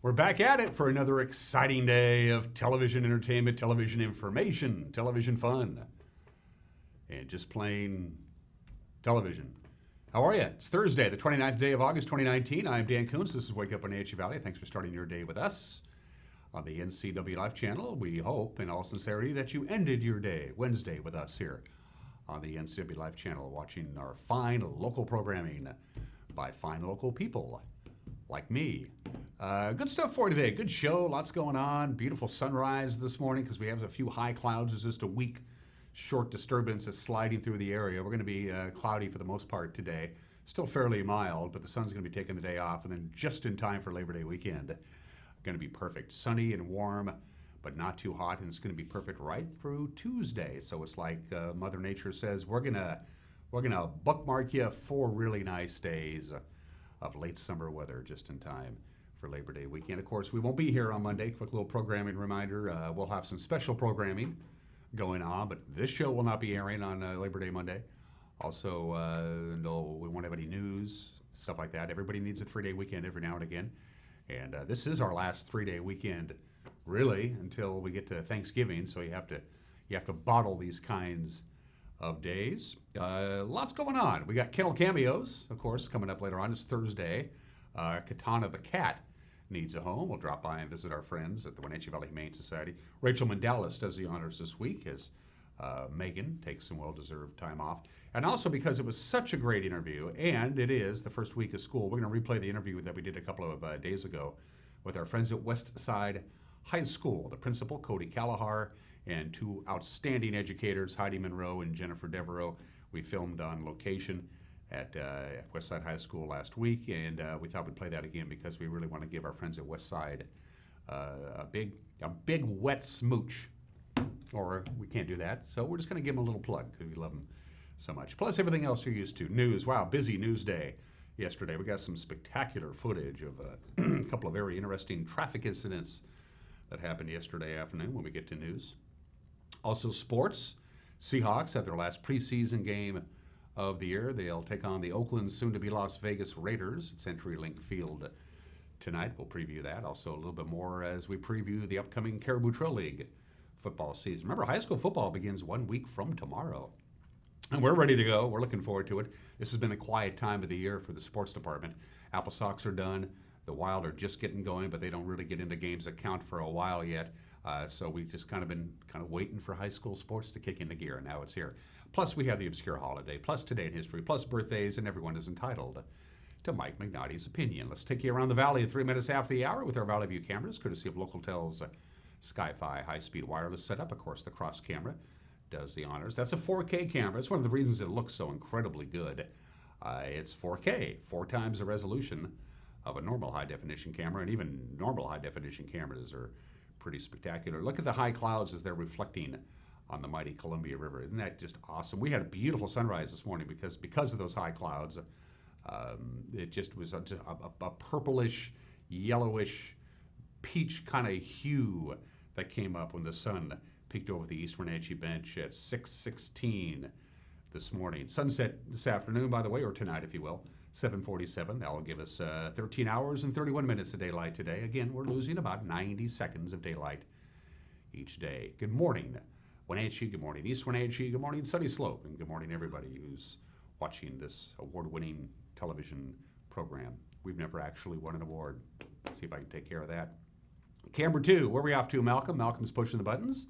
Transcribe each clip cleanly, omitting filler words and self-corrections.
We're back at it for another exciting day of television entertainment, television information, television fun, and just plain television. How are you? It's Thursday, the 29th day of August, 2019. I'm Dan Kuntz. This is Wake Up Wenatchee Valley. Thanks for starting your day with us on the NCW Life channel. We hope, in all sincerity, that you ended your day, Wednesday, with us here on the NCW Life channel, watching our fine local programming by fine local people like me. Good stuff for you today. Good show. Lots going on. Beautiful sunrise this morning because we have a few high clouds. There's just a weak, short disturbance that's sliding through the area. We're going to be cloudy for the most part today. Still fairly mild, but the sun's going to be taking the day off, and then just in time for Labor Day weekend. Going to be perfect. Sunny and warm, but not too hot, and it's going to be perfect right through Tuesday. So it's like Mother Nature says, we're gonna bookmark you 4 really nice days of late summer weather just in time for Labor Day weekend. Of course, we won't be here on Monday. Quick little programming reminder. We'll have some special programming going on, but this show will not be airing on Labor Day Monday. Also, no, we won't have any news, stuff like that. Everybody needs a 3-day weekend every now and again. And this is our last 3-day weekend, really, until we get to Thanksgiving. So you have to bottle these kinds of days. Lots going on. We got kennel cameos, of course, coming up later on. It's Thursday. Katana the cat needs a home. We'll drop by and visit our friends at the Wenatchee Valley Humane Society. Rachel Mandalis does the honors this week as Megan takes some well-deserved time off. And also because it was such a great interview, and it is the first week of school, we're going to replay the interview that we did a couple of days ago with our friends at Westside High School, the principal, Kory Kalahar, and 2 outstanding educators, Heidi Monroe and Jennifer Devereaux. We filmed on location at Westside High School last week, and we thought we'd play that again because we really want to give our friends at Westside a big wet smooch. Or we can't do that, so we're just going to give them a little plug because we love them so much. Plus everything else you're used to. News, wow, busy news day yesterday. We got some spectacular footage of a couple of very interesting traffic incidents that happened yesterday afternoon when we get to news. Also sports. Seahawks have their last preseason game of the year. They'll take on the Oakland, soon-to-be Las Vegas Raiders at CenturyLink Field tonight. We'll preview that. Also a little bit more as we preview the upcoming Caribou Trail League football season. Remember, high school football begins 1 week from tomorrow. And we're ready to go. We're looking forward to it. This has been a quiet time of the year for the sports department. Apple Sox are done. The Wild are just getting going, but they don't really get into games that count for a while yet. So we've just been waiting for high school sports to kick into gear, and now it's here. Plus, we have the obscure holiday, plus today in history, plus birthdays, and everyone is entitled to Mike McNalty's opinion. Let's take you around the valley in 3 minutes after the hour with our Valley View cameras, courtesy of Localtel's Sky-Fi high-speed wireless setup. Of course, the cross camera does the honors. That's a 4K camera. It's one of the reasons it looks so incredibly good. It's 4K, 4 times the resolution of a normal high-definition camera, and even normal high-definition cameras are pretty spectacular. Look at the high clouds as they're reflecting on the mighty Columbia River. Isn't that just awesome? We had a beautiful sunrise this morning because of those high clouds. It just was a purplish, yellowish, peach kind of hue that came up when the sun peeked over the East Wenatchee bench at 6:16 this morning. Sunset this afternoon, by the way, or tonight, if you will, 7:47. That will give us 13 hours and 31 minutes of daylight today. Again, we're losing about 90 seconds of daylight each day. Good morning, Wenatchee. Good morning, East Wenatchee. Good morning, Sunny Slope. And good morning, everybody who's watching this award-winning television program. We've never actually won an award. Let's see if I can take care of that. Camera 2, where are we off to, Malcolm? Malcolm's pushing the buttons.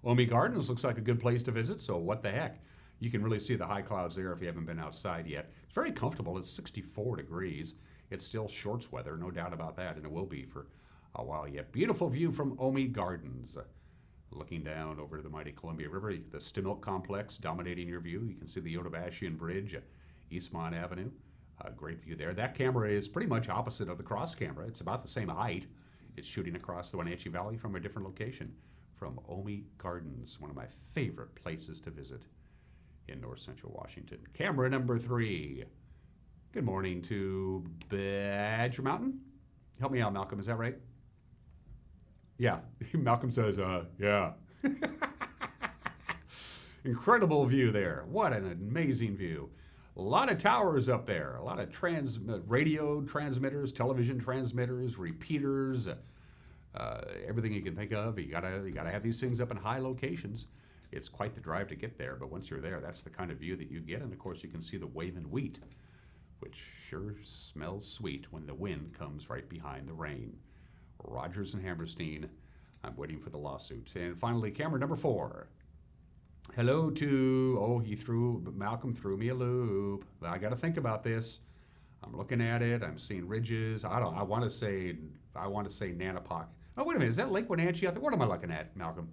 Omi Gardens looks like a good place to visit, so what the heck? You can really see the high clouds there if you haven't been outside yet. It's very comfortable. It's 64 degrees. It's still shorts weather, no doubt about that, and it will be for a while yet. Beautiful view from Omi Gardens. Looking down over the mighty Columbia River, the Stimilk Complex dominating your view. You can see the Yotobashian Bridge, Eastmont Avenue. Great view there. That camera is pretty much opposite of the cross camera. It's about the same height. It's shooting across the Wenatchee Valley from a different location, from Omi Gardens, one of my favorite places to visit in north central Washington. Camera number 3. Good morning to Badger Mountain. Help me out, Malcolm. Is that right? Yeah. Malcolm says, yeah. Incredible view there. What an amazing view. A lot of towers up there, a lot of radio transmitters, television transmitters, repeaters, everything you can think of. You gotta have these things up in high locations. It's quite the drive to get there, but once you're there, that's the kind of view that you get. And of course, you can see the waving wheat, which sure smells sweet when the wind comes right behind the rain. Rogers and Hammerstein, I'm waiting for the lawsuit. And finally, camera number 4. Hello to, Malcolm threw me a loop. I got to think about this. I'm looking at it. I'm seeing ridges. I want to say Nanapoc. Oh, wait a minute. Is that Lake Wenatchee? What am I looking at, Malcolm?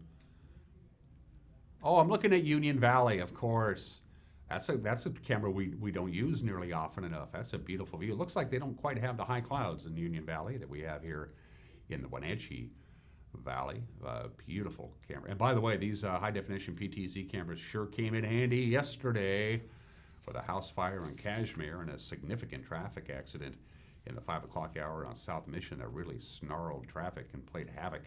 Oh, I'm looking at Union Valley, of course. That's a camera we don't use nearly often enough. That's a beautiful view. It looks like they don't quite have the high clouds in Union Valley that we have here in the Wenatchee Valley. Beautiful camera. And by the way, these high-definition PTZ cameras sure came in handy yesterday with a house fire in Kashmir and a significant traffic accident in the 5 o'clock hour on South Mission that really snarled traffic and played havoc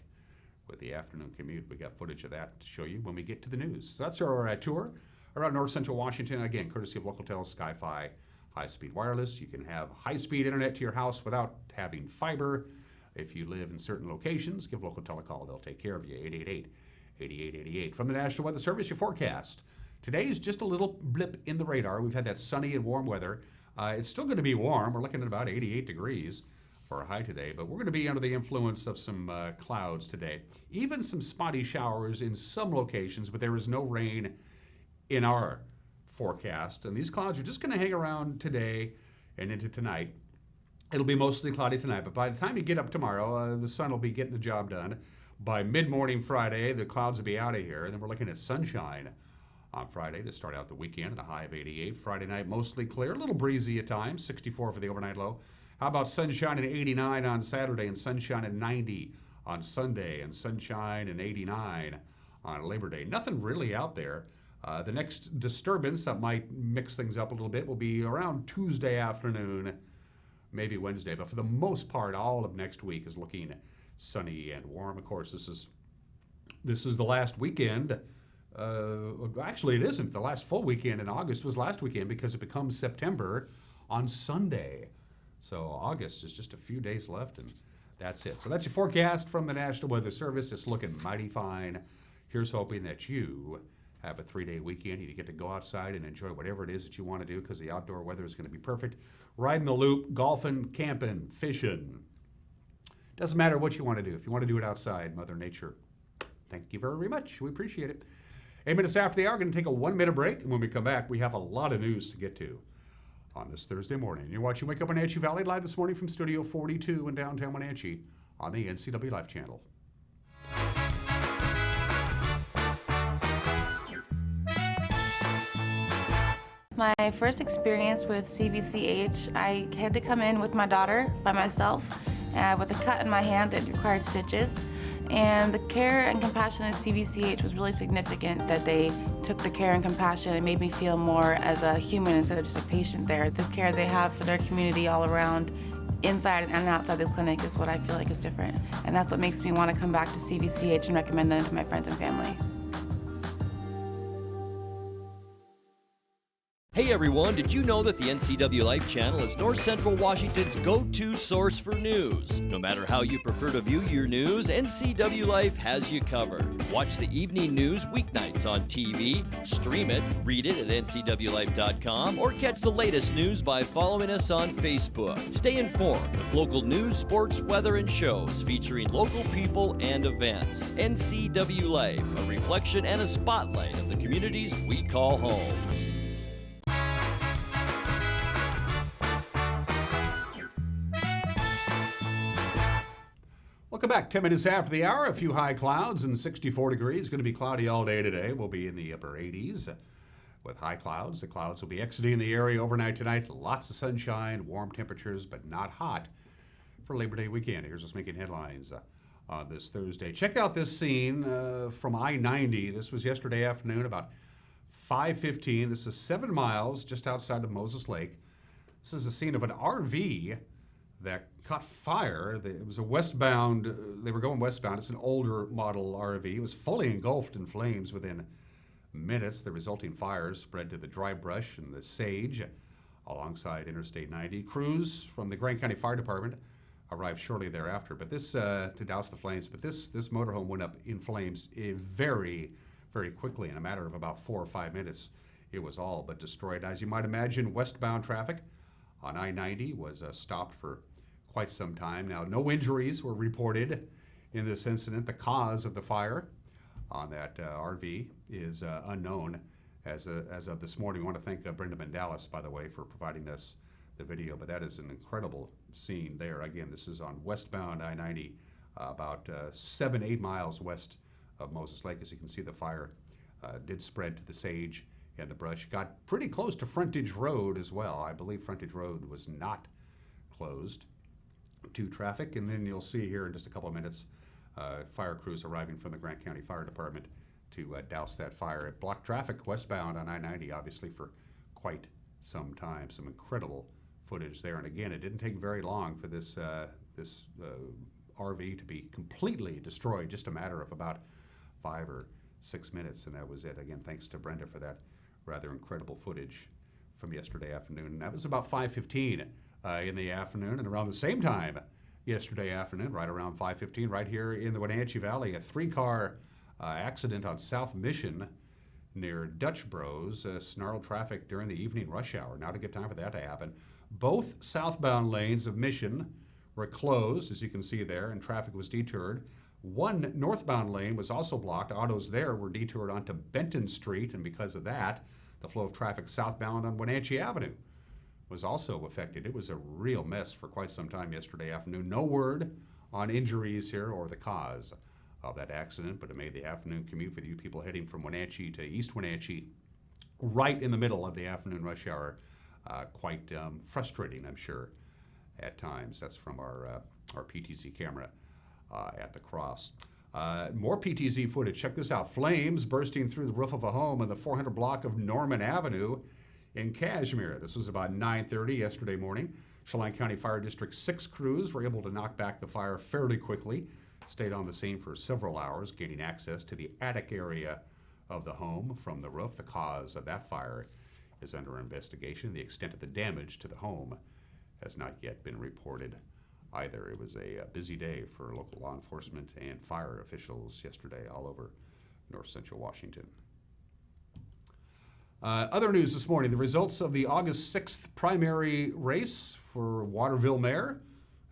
with the afternoon commute. We got footage of that to show you when we get to the news. So that's our tour around north central Washington. Again, courtesy of Localtel Sky-Fi high-speed wireless. You can have high-speed internet to your house without having fiber. If you live in certain locations, give Localtel a call. They'll take care of you. 888-8888. From the National Weather Service, your forecast. Today is just a little blip in the radar. We've had that sunny and warm weather. It's still going to be warm. We're looking at about 88 degrees for a high today, but we're going to be under the influence of some clouds today. Even some spotty showers in some locations, but there is no rain in our forecast. And these clouds are just going to hang around today and into tonight. It'll be mostly cloudy tonight, but by the time you get up tomorrow, the sun will be getting the job done. By mid-morning Friday, the clouds will be out of here, and then we're looking at sunshine on Friday to start out the weekend at a high of 88. Friday night, mostly clear, a little breezy at times, 64 for the overnight low. How about sunshine at 89 on Saturday and sunshine at 90 on Sunday and sunshine and 89 on Labor Day? Nothing really out there. The next disturbance that might mix things up a little bit will be around Tuesday afternoon, maybe Wednesday, but for the most part, all of next week is looking sunny and warm. Of course, this is the last weekend. Actually, it isn't. The last full weekend in August was last weekend because it becomes September on Sunday. So August is just a few days left, and that's it. So that's your forecast from the National Weather Service. It's looking mighty fine. Here's hoping that you have a 3-day weekend. You get to go outside and enjoy whatever it is that you want to do because the outdoor weather is going to be perfect. Riding the loop, golfing, camping, fishing. Doesn't matter what you want to do. If you want to do it outside, Mother Nature, thank you very much. We appreciate it. 8 minutes after the hour, going to take a 1-minute break. And when we come back, we have a lot of news to get to on this Thursday morning. You're watching Wake Up Wenatchee Valley live this morning from Studio 42 in downtown Wenatchee on the NCW Life channel. My first experience with CVCH, I had to come in with my daughter by myself with a cut in my hand that required stitches. And the care and compassion at CVCH was really significant, that they took the care and compassion and made me feel more as a human instead of just a patient there. The care they have for their community all around, inside and outside the clinic, is what I feel like is different. And that's what makes me want to come back to CVCH and recommend them to my friends and family. Hey everyone, did you know that the NCW Life channel is North Central Washington's go-to source for news? No matter how you prefer to view your news, NCW Life has you covered. Watch the evening news weeknights on TV, stream it, read it at ncwlife.com, or catch the latest news by following us on Facebook. Stay informed with local news, sports, weather, and shows featuring local people and events. NCW Life, a reflection and a spotlight of the communities we call home. Welcome back. 10 minutes after the hour, a few high clouds and 64 degrees. Going to be cloudy all day today. We'll be in the upper 80s with high clouds. The clouds will be exiting the area overnight tonight. Lots of sunshine, warm temperatures, but not hot for Labor Day weekend. Here's what's making headlines on this Thursday. Check out this scene from I-90. This was yesterday afternoon, about 5:15. This is 7 miles just outside of Moses Lake. This is the scene of an RV that caught fire. It was a westbound, they were going westbound. It's an older model RV. It was fully engulfed in flames within minutes. The resulting fires spread to the dry brush and the sage alongside Interstate 90. Crews from the Grant County Fire Department arrived shortly thereafter, but this to douse the flames. But this motorhome went up in flames very, very quickly. In a matter of about 4 or 5 minutes, it was all but destroyed. As you might imagine, westbound traffic on I-90 was stopped for quite some time. Now, no injuries were reported in this incident. The cause of the fire on that RV is unknown as of this morning. We want to thank Brenda Mendalis, by the way, for providing us the video, but that is an incredible scene there. Again, this is on westbound I-90, about 7-8 miles west of Moses Lake. As you can see, the fire did spread to the sage and the brush. Got pretty close to Frontage Road as well. I believe Frontage Road was not closed to traffic. And then you'll see here in just a couple of minutes, fire crews arriving from the Grant County Fire Department to douse that fire. It blocked traffic westbound on I-90, obviously, for quite some time. Some incredible footage there. And again, it didn't take very long for this RV to be completely destroyed, just a matter of about 5 or 6 minutes, and that was it. Again, thanks to Brenda for that rather incredible footage from yesterday afternoon. And that was about 5:15 in the afternoon, and around the same time yesterday afternoon, right around 5:15, right here in the Wenatchee Valley, a 3-car accident on South Mission near Dutch Bros snarled traffic during the evening rush hour. Not a good time for that to happen. Both southbound lanes of Mission were closed, as you can see there, and traffic was detoured. One northbound lane was also blocked. Autos there were detoured onto Benton Street, and because of that, the flow of traffic southbound on Wenatchee Avenue was also affected. It was a real mess for quite some time yesterday afternoon. No word on injuries here or the cause of that accident, but it made the afternoon commute for you people heading from Wenatchee to East Wenatchee right in the middle of the afternoon rush hour quite frustrating, I'm sure, at times. That's from our PTZ camera at the cross. More PTZ footage. Check this out. Flames bursting through the roof of a home in the 400 block of Norman Avenue in Kashmir. This was about 9:30 yesterday morning. Chelan County Fire District 6 crews were able to knock back the fire fairly quickly. Stayed on the scene for several hours, gaining access to the attic area of the home from the roof. The cause of that fire is under investigation. The extent of the damage to the home has not yet been reported either. It was a busy day for local law enforcement and fire officials yesterday all over north central Washington. Other news this morning, the results of the August 6th primary race for Waterville mayor.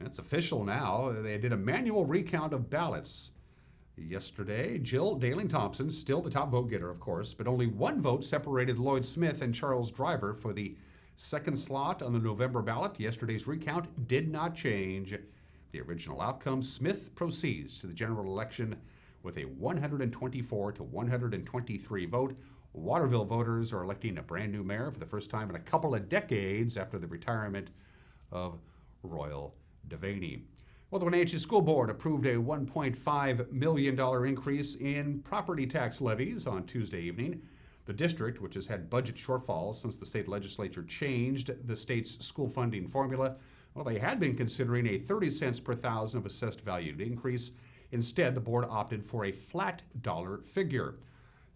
It's official now. They did a manual recount of ballots yesterday. Jill Daling-Thompson, still the top vote getter, of course, but only one vote separated Lloyd Smith and Charles Driver for the second slot on the November ballot. Yesterday's recount did not change the original outcome. Smith proceeds to the general election with a 124 to 123 vote. Waterville voters are electing a brand new mayor for the first time in a couple of decades after the retirement of Royal Devaney. Well, the Wenatchee School Board approved a $1.5 million increase in property tax levies on Tuesday evening. The district, which has had budget shortfalls since the state legislature changed the state's school funding formula, well, they had been considering a 30 cents per thousand of assessed value increase. Instead, the board opted for a flat dollar figure.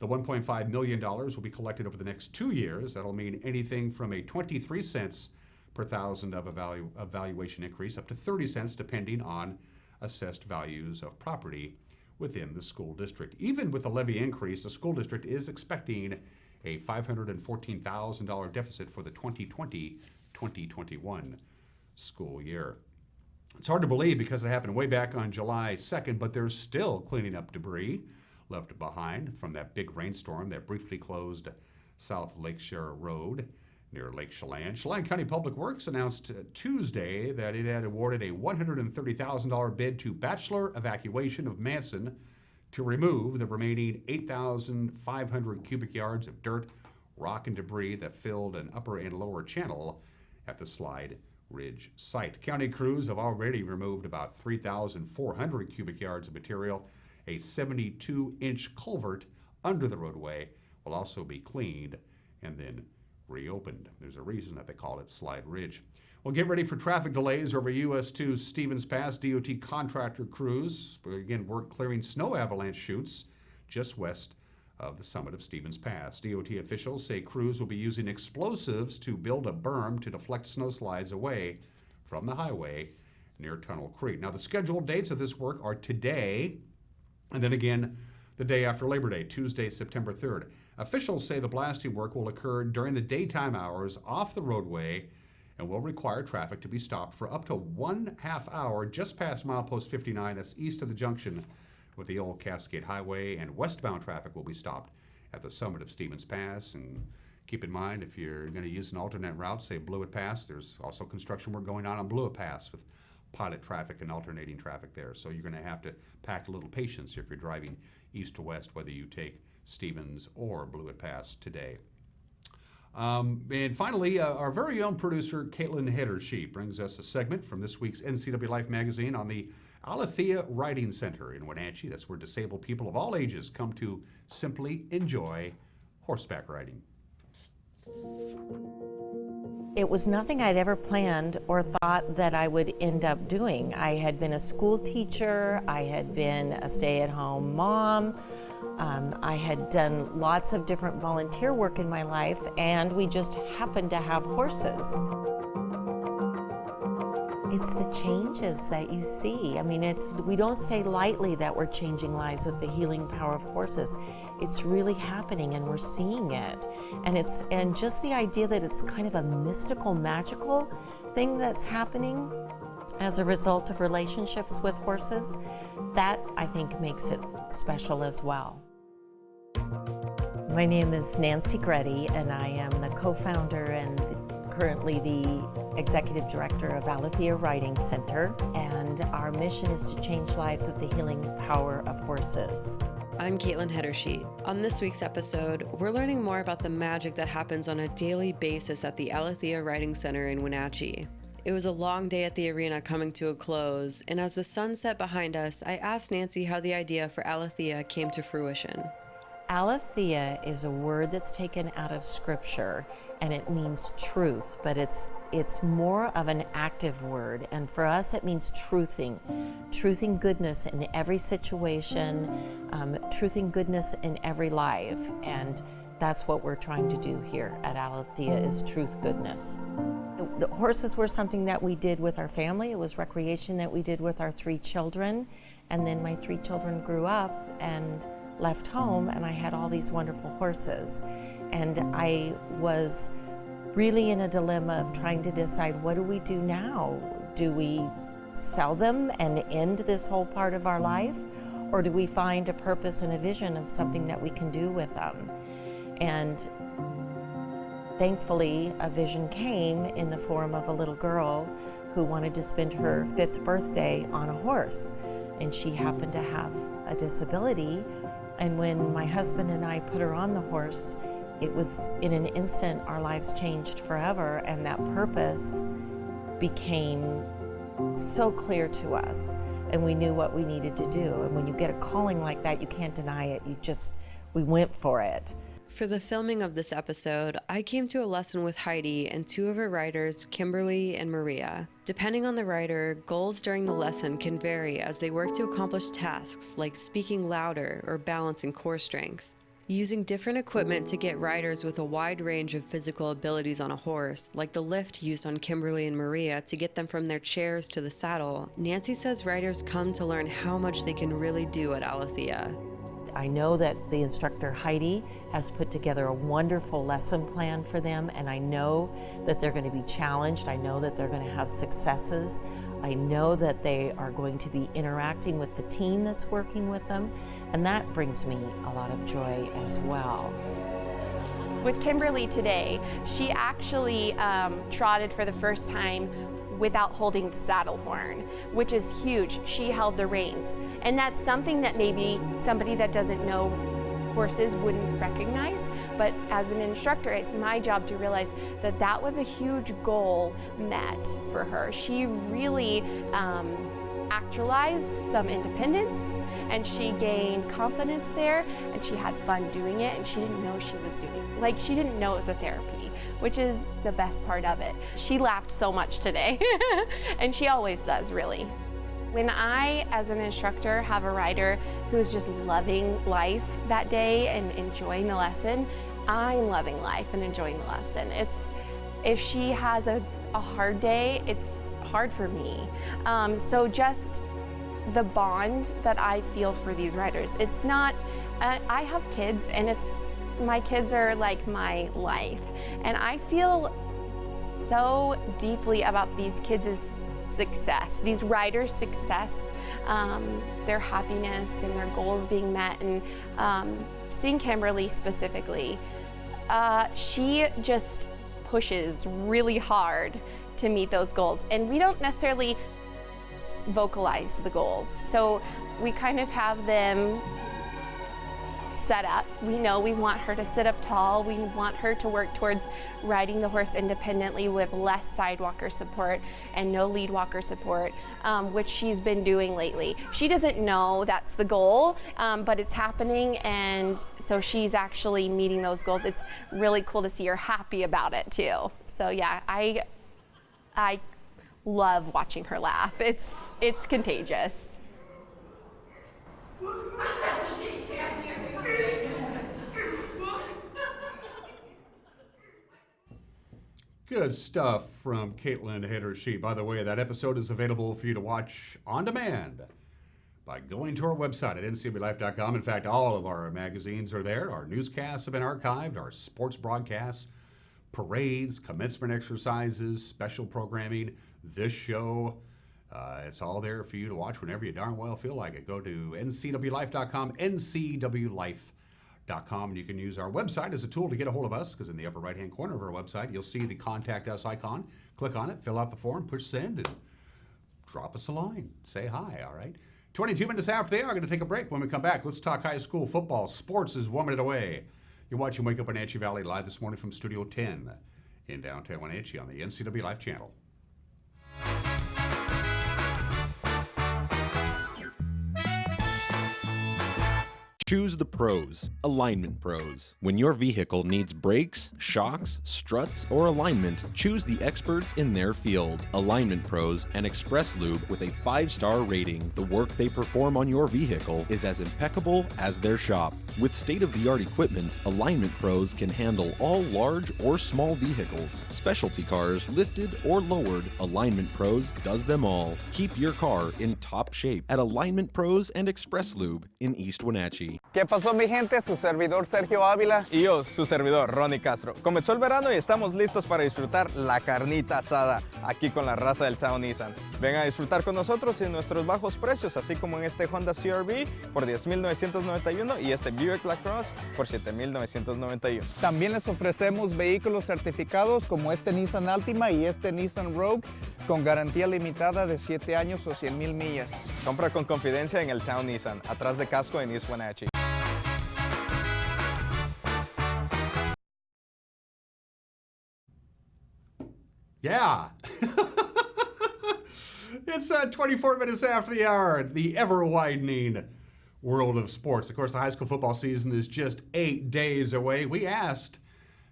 The $1.5 million will be collected over the next 2 years. That'll mean anything from a 23 cents per thousand of a valuation increase up to 30 cents depending on assessed values of property within the school district. Even with the levy increase, the school district is expecting a $514,000 deficit for the 2020-2021 school year. It's hard to believe because it happened way back on July 2nd, but they're still cleaning up debris left behind from that big rainstorm that briefly closed South Lakeshore Road near Lake Chelan. Chelan County Public Works announced Tuesday that it had awarded a $130,000 bid to Batchelor Evacuation of Manson to remove the remaining 8,500 cubic yards of dirt, rock, and debris that filled an upper and lower channel at the Slide Ridge site. County crews have already removed about 3,400 cubic yards of material. A 72-inch culvert under the roadway will also be cleaned and then reopened. There's a reason that they call it Slide Ridge. Well, get ready for traffic delays over US 2 Stevens Pass. DOT contractor crews again work clearing snow avalanche chutes just west of the summit of Stevens Pass. DOT officials say crews will be using explosives to build a berm to deflect snowslides away from the highway near Tunnel Creek. Now, the scheduled dates of this work are today and then again the day after Labor Day, Tuesday, September 3rd. Officials say the blasting work will occur during the daytime hours off the roadway and will require traffic to be stopped for up to 1/2 hour just past milepost 59, that's east of the junction with the old Cascade Highway, and westbound traffic will be stopped at the summit of Stevens Pass. And keep in mind, if you're going to use an alternate route, say Blewett Pass, there's also construction work going on Blewett Pass with pilot traffic and alternating traffic there. So you're going to have to pack a little patience if you're driving east to west, whether you take Stevens or Blewett Pass today. And finally, our very own producer, Caitlin Heddersheet, brings us a segment from this week's NCW Life magazine on the Alethea Riding Center in Wenatchee. That's where disabled people of all ages come to simply enjoy horseback riding. It was nothing I'd ever planned or thought that I would end up doing. I had been a school teacher, I had been a stay-at-home mom, I had done lots of different volunteer work in my life, and we just happened to have horses. It's the changes that you see. I mean, we don't say lightly that we're changing lives with the healing power of horses. It's really happening, and we're seeing it. And just the idea that it's kind of a mystical, magical thing that's happening as a result of relationships with horses, that I think makes it special as well. My name is Nancy Gretty, and I am the co-founder and currently the executive director of Alethea Riding Center, and our mission is to change lives with the healing power of horses. I'm Caitlin Heddersheet. On this week's episode, we're learning more about the magic that happens on a daily basis at the Alethea Riding Center in Wenatchee. It was a long day at the arena coming to a close, and as the sun set behind us, I asked Nancy how the idea for Alethea came to fruition. Alethea is a word that's taken out of scripture, and it means truth, but it's more of an active word, and for us it means truthing goodness in every situation, truthing goodness in every life, and that's what we're trying to do here at Alethea, is truth goodness. The horses were something that we did with our family. It was recreation that we did with our 3 children, and then my 3 children grew up and left home, and I had all these wonderful horses. And I was really in a dilemma of trying to decide, what do we do now? Do we sell them and end this whole part of our life? Or do we find a purpose and a vision of something that we can do with them? And thankfully, a vision came in the form of a little girl who wanted to spend her 5th birthday on a horse. And she happened to have a disability. And when my husband and I put her on the horse, it was in an instant our lives changed forever, and that purpose became so clear to us, and we knew what we needed to do. And when you get a calling like that, you can't deny it. We went for it. For the filming of this episode, I came to a lesson with Heidi and 2 of her riders, Kimberly and Maria. Depending on the rider, goals during the lesson can vary as they work to accomplish tasks like speaking louder or balancing core strength. Using different equipment to get riders with a wide range of physical abilities on a horse, like the lift used on Kimberly and Maria to get them from their chairs to the saddle, Nancy says riders come to learn how much they can really do at Alethea. I know that the instructor Heidi has put together a wonderful lesson plan for them, and I know that they're going to be challenged. I know that they're going to have successes. I know that they are going to be interacting with the team that's working with them, and that brings me a lot of joy as well. With Kimberly today, she actually trotted for the first time without holding the saddle horn, which is huge. She held the reins. And that's something that maybe somebody that doesn't know horses wouldn't recognize, but as an instructor, it's my job to realize that that was a huge goal met for her. She really actualized some independence, and she gained confidence there, and she had fun doing it, and she didn't know she was doing it. Like, she didn't know it was a therapy, which is the best part of it. She laughed so much today, and she always does, really. When I, as an instructor, have a rider who's just loving life that day and enjoying the lesson, I'm loving life and enjoying the lesson. If she has a hard day, it's hard for me. So just the bond that I feel for these riders, it's not, I have kids and my kids are like my life. And I feel so deeply about these kids' success, these riders' success, their happiness and their goals being met. And seeing Kimberly specifically, she just pushes really hard to meet those goals. And we don't necessarily vocalize the goals. So we kind of have them set up. We know we want her to sit up tall. We want her to work towards riding the horse independently with less sidewalker support and no lead walker support, which she's been doing lately. She doesn't know that's the goal, but it's happening, and so she's actually meeting those goals. It's really cool to see her happy about it too. So yeah, I love watching her laugh. It's contagious. Good stuff from Caitlin Hader-Sheep. By the way, that episode is available for you to watch on demand by going to our website at ncwlife.com. In fact, all of our magazines are there. Our newscasts have been archived, our sports broadcasts, parades, commencement exercises, special programming, this show. It's all there for you to watch whenever you darn well feel like it. Go to ncwlife.com, ncwlife.com, and you can use our website as a tool to get a hold of us, because in the upper right-hand corner of our website, you'll see the Contact Us icon. Click on it, fill out the form, push send, and drop us a line. Say hi, all right? 22 minutes after they are going to take a break. When we come back, let's talk high school football. Sports is 1 minute away. You're watching Wake Up Wenatchee Valley live this morning from Studio 10 in downtown Wenatchee on the NCW Life channel. Choose the pros, Alignment Pros. When your vehicle needs brakes, shocks, struts, or alignment, choose the experts in their field. Alignment Pros and Express Lube with a 5-star rating. The work they perform on your vehicle is as impeccable as their shop. With state-of-the-art equipment, Alignment Pros can handle all large or small vehicles, specialty cars, lifted or lowered. Alignment Pros does them all. Keep your car in top shape at Alignment Pros and Express Lube in East Wenatchee. ¿Qué pasó, mi gente? Su servidor Sergio Ávila y yo, su servidor Ronnie Castro. Comenzó el verano y estamos listos para disfrutar la carnita asada aquí con la raza del Town Nissan. Vengan a disfrutar con nosotros en nuestros bajos precios, así como en este Honda CR-V por $10,991 y este Buick LaCrosse por $7,991. También les ofrecemos vehículos certificados como este Nissan Altima y este Nissan Rogue con garantía limitada de 7 años o 100,000 millas. Compra con confidencia en el Town Nissan, atrás de casco en East Wenatchee. Yeah. It's 24 minutes after the hour, the ever-widening world of sports. Of course, the high school football season is just 8 days away. We asked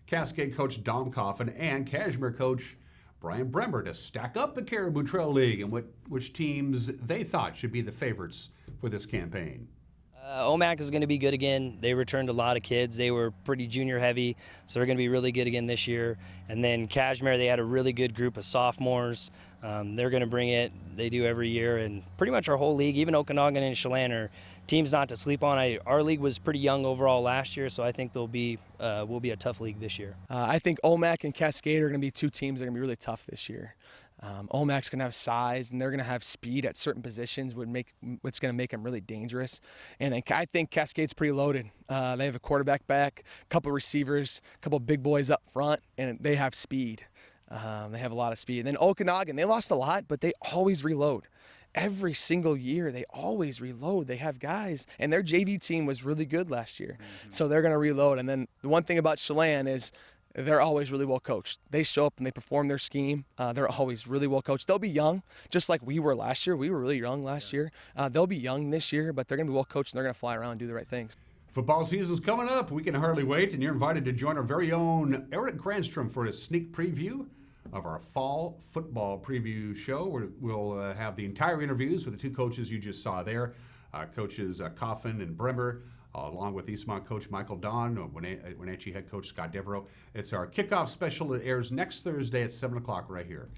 Cascade coach Dom Coffin and Cashmere coach Brian Bremer to stack up the Caribou Trail League and which teams they thought should be the favorites for this campaign. OMAC is going to be good again. They returned a lot of kids. They were pretty junior heavy, so they're going to be really good again this year. And then Cashmere, they had a really good group of sophomores. They're going to bring it. They do every year. And pretty much our whole league, even Okanagan and Chelan, are teams not to sleep on. Our league was pretty young overall last year, so I think will be a tough league this year. I think OMAC and Cascade are going to be two teams that are going to be really tough this year. OMAC's going to have size, and they're going to have speed at certain positions, what's going to make them really dangerous. And then I think Cascade's pretty loaded. They have a quarterback back, a couple receivers, a couple big boys up front, and they have speed. They have a lot of speed. And then Okanagan, they lost a lot, but they always reload. Every single year, they always reload. They have guys, and their JV team was really good last year, so they're going to reload. And then the one thing about Chelan is they're always really well coached. They show up and they perform their scheme. They're always really well coached. They'll be young, just like we were last year. We were really young last year. They'll be young this year, but they're going to be well coached, and they're going to fly around and do the right things. Football season's coming up. We can hardly wait, and you're invited to join our very own Eric Granstrom for a sneak preview of our fall football preview show. We'll have the entire interviews with the two coaches you just saw there, coaches Coffin and Bremer, along with Eastmont coach Michael Don, Wenatchee head coach Scott Devereaux. It's our kickoff special. It airs next Thursday at 7 o'clock right here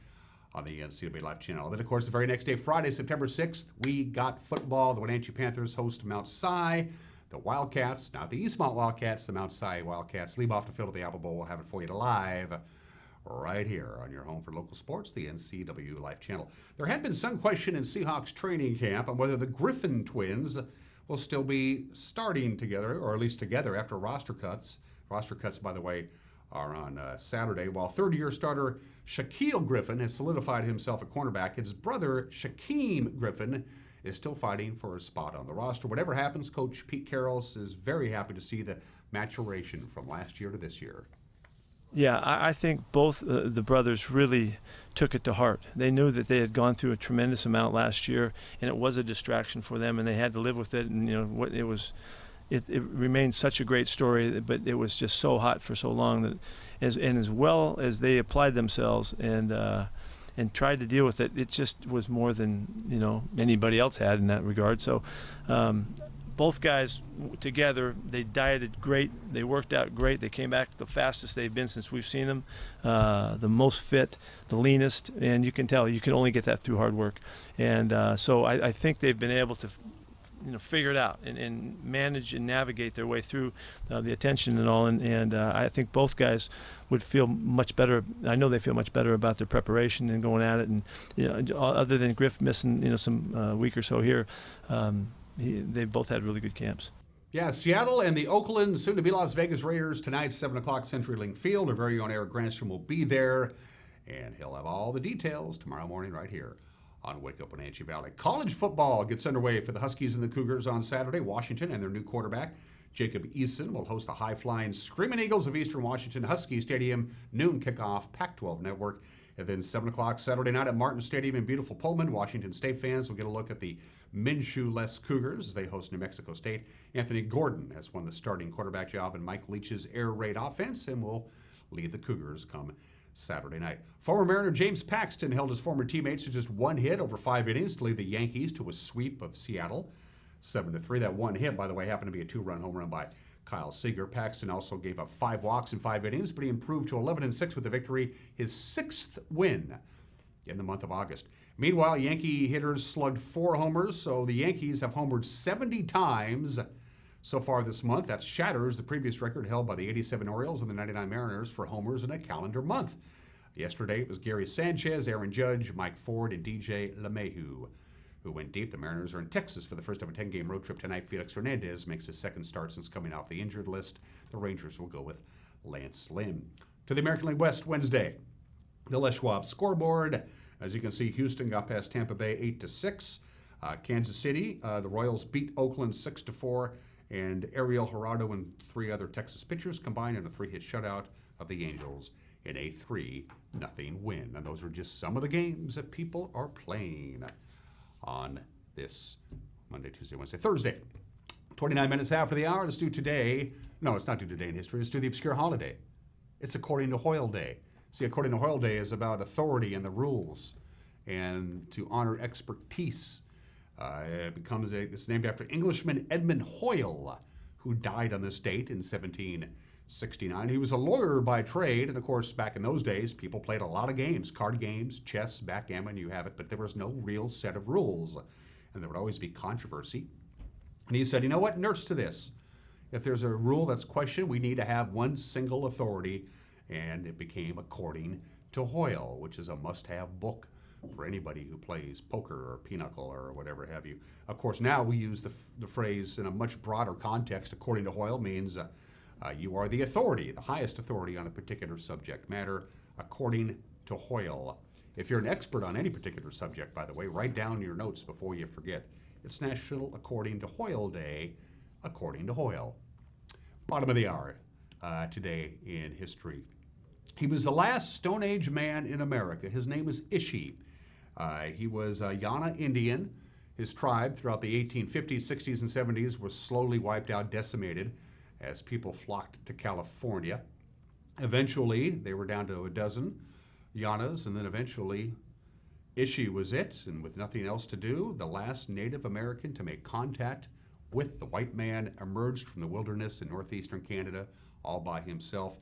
on the NCW Live channel. Then, of course, the very next day, Friday, September 6th, we got football. The Wenatchee Panthers host Mount Si. The Wildcats, not the Eastmont Wildcats, the Mount Si Wildcats, leave off the field at the Apple Bowl. We'll have it for you live right here on your home for local sports, the NCW Life channel. There had been some question in Seahawks training camp on whether the Griffin twins will still be starting together, or at least together after roster cuts. Roster cuts, by the way, are on Saturday, while third-year starter Shaquille Griffin has solidified himself at cornerback. His brother, Shaquem Griffin, is still fighting for a spot on the roster. Whatever happens, Coach Pete Carroll is very happy to see the maturation from last year to this year. Yeah, I think both the brothers really took it to heart. They knew that they had gone through a tremendous amount last year, and it was a distraction for them, and they had to live with it. And what it was, it remained such a great story, but it was just so hot for so long that, as well as they applied themselves and tried to deal with it, it just was more than anybody else had in that regard. So. Both guys together, they dieted great. They worked out great. They came back the fastest they've been since we've seen them, the most fit, the leanest, and you can tell you can only get that through hard work. And so I think they've been able to, figure it out and manage and navigate their way through the attention and all. And I think both guys would feel much better. I know they feel much better about their preparation and going at it. And other than Griff missing some week or so here. They both had really good camps. Yeah, Seattle and the Oakland, soon-to-be Las Vegas Raiders tonight, 7 o'clock, CenturyLink Field. Our very own Eric Granstrom will be there, and he'll have all the details tomorrow morning right here on Wake Up Wenatchee Valley. College football gets underway for the Huskies and the Cougars on Saturday. Washington and their new quarterback, Jacob Eason, will host the high-flying Screaming Eagles of Eastern Washington. Husky Stadium, noon kickoff, Pac-12 Network. And then 7 o'clock Saturday night at Martin Stadium in beautiful Pullman. Washington State fans will get a look at the Minshew-less Cougars as they host New Mexico State. Anthony Gordon has won the starting quarterback job in Mike Leach's air raid offense and will lead the Cougars come Saturday night. Former Mariner James Paxton held his former teammates to just one hit over 5 innings to lead the Yankees to a sweep of Seattle, 7-3. That one hit, by the way, happened to be a 2-run home run by Kyle Seager. Paxton also gave up 5 walks in 5 innings, but he improved to 11-6 with the victory, his 6th win in the month of August. Meanwhile, Yankee hitters slugged 4 homers, so the Yankees have homered 70 times so far this month. That shatters the previous record held by the 87 Orioles and the 99 Mariners for homers in a calendar month. Yesterday, it was Gary Sanchez, Aaron Judge, Mike Ford, and DJ LeMahieu who went deep. The Mariners are in Texas for the first of a 10-game road trip tonight. Felix Hernandez makes his second start since coming off the injured list. The Rangers will go with Lance Lynn. To the American League West Wednesday, the Les Schwab scoreboard. As you can see, Houston got past Tampa Bay 8-6. Kansas City, the Royals beat Oakland 6-4, and Ariel Gerardo and 3 other Texas pitchers combined in a 3-hit shutout of the Angels in a 3-0 win. And those are just some of the games that people are playing on this Monday, Tuesday, Wednesday, Thursday. 29 minutes after the hour. Let's do today. No, it's not do today in history. Let's do the obscure holiday. It's According to Hoyle Day. See, According to Hoyle Day is about authority and the rules and to honor expertise. It's named after Englishman Edmund Hoyle, who died on this date in 1769. He was a lawyer by trade, and of course, back in those days, people played a lot of games, card games, chess, backgammon, you have it, but there was no real set of rules, and there would always be controversy. And he said, you know what, nurse to this. If there's a rule that's questioned, we need to have one single authority, and it became According to Hoyle, which is a must-have book for anybody who plays poker or pinochle or whatever have you. Of course, now we use the phrase in a much broader context. According to Hoyle means you are the authority, the highest authority on a particular subject matter, according to Hoyle. If you're an expert on any particular subject, by the way, write down your notes before you forget. It's National According to Hoyle Day, according to Hoyle. Bottom of the hour today in history. He was the last Stone Age man in America. His name is Ishi. He was a Yana Indian. His tribe throughout the 1850s, 60s, and 70s was slowly wiped out, decimated, as people flocked to California. Eventually, they were down to a dozen Yanas, and then eventually Ishi was it, and with nothing else to do, the last Native American to make contact with the white man emerged from the wilderness in northeastern Canada all by himself.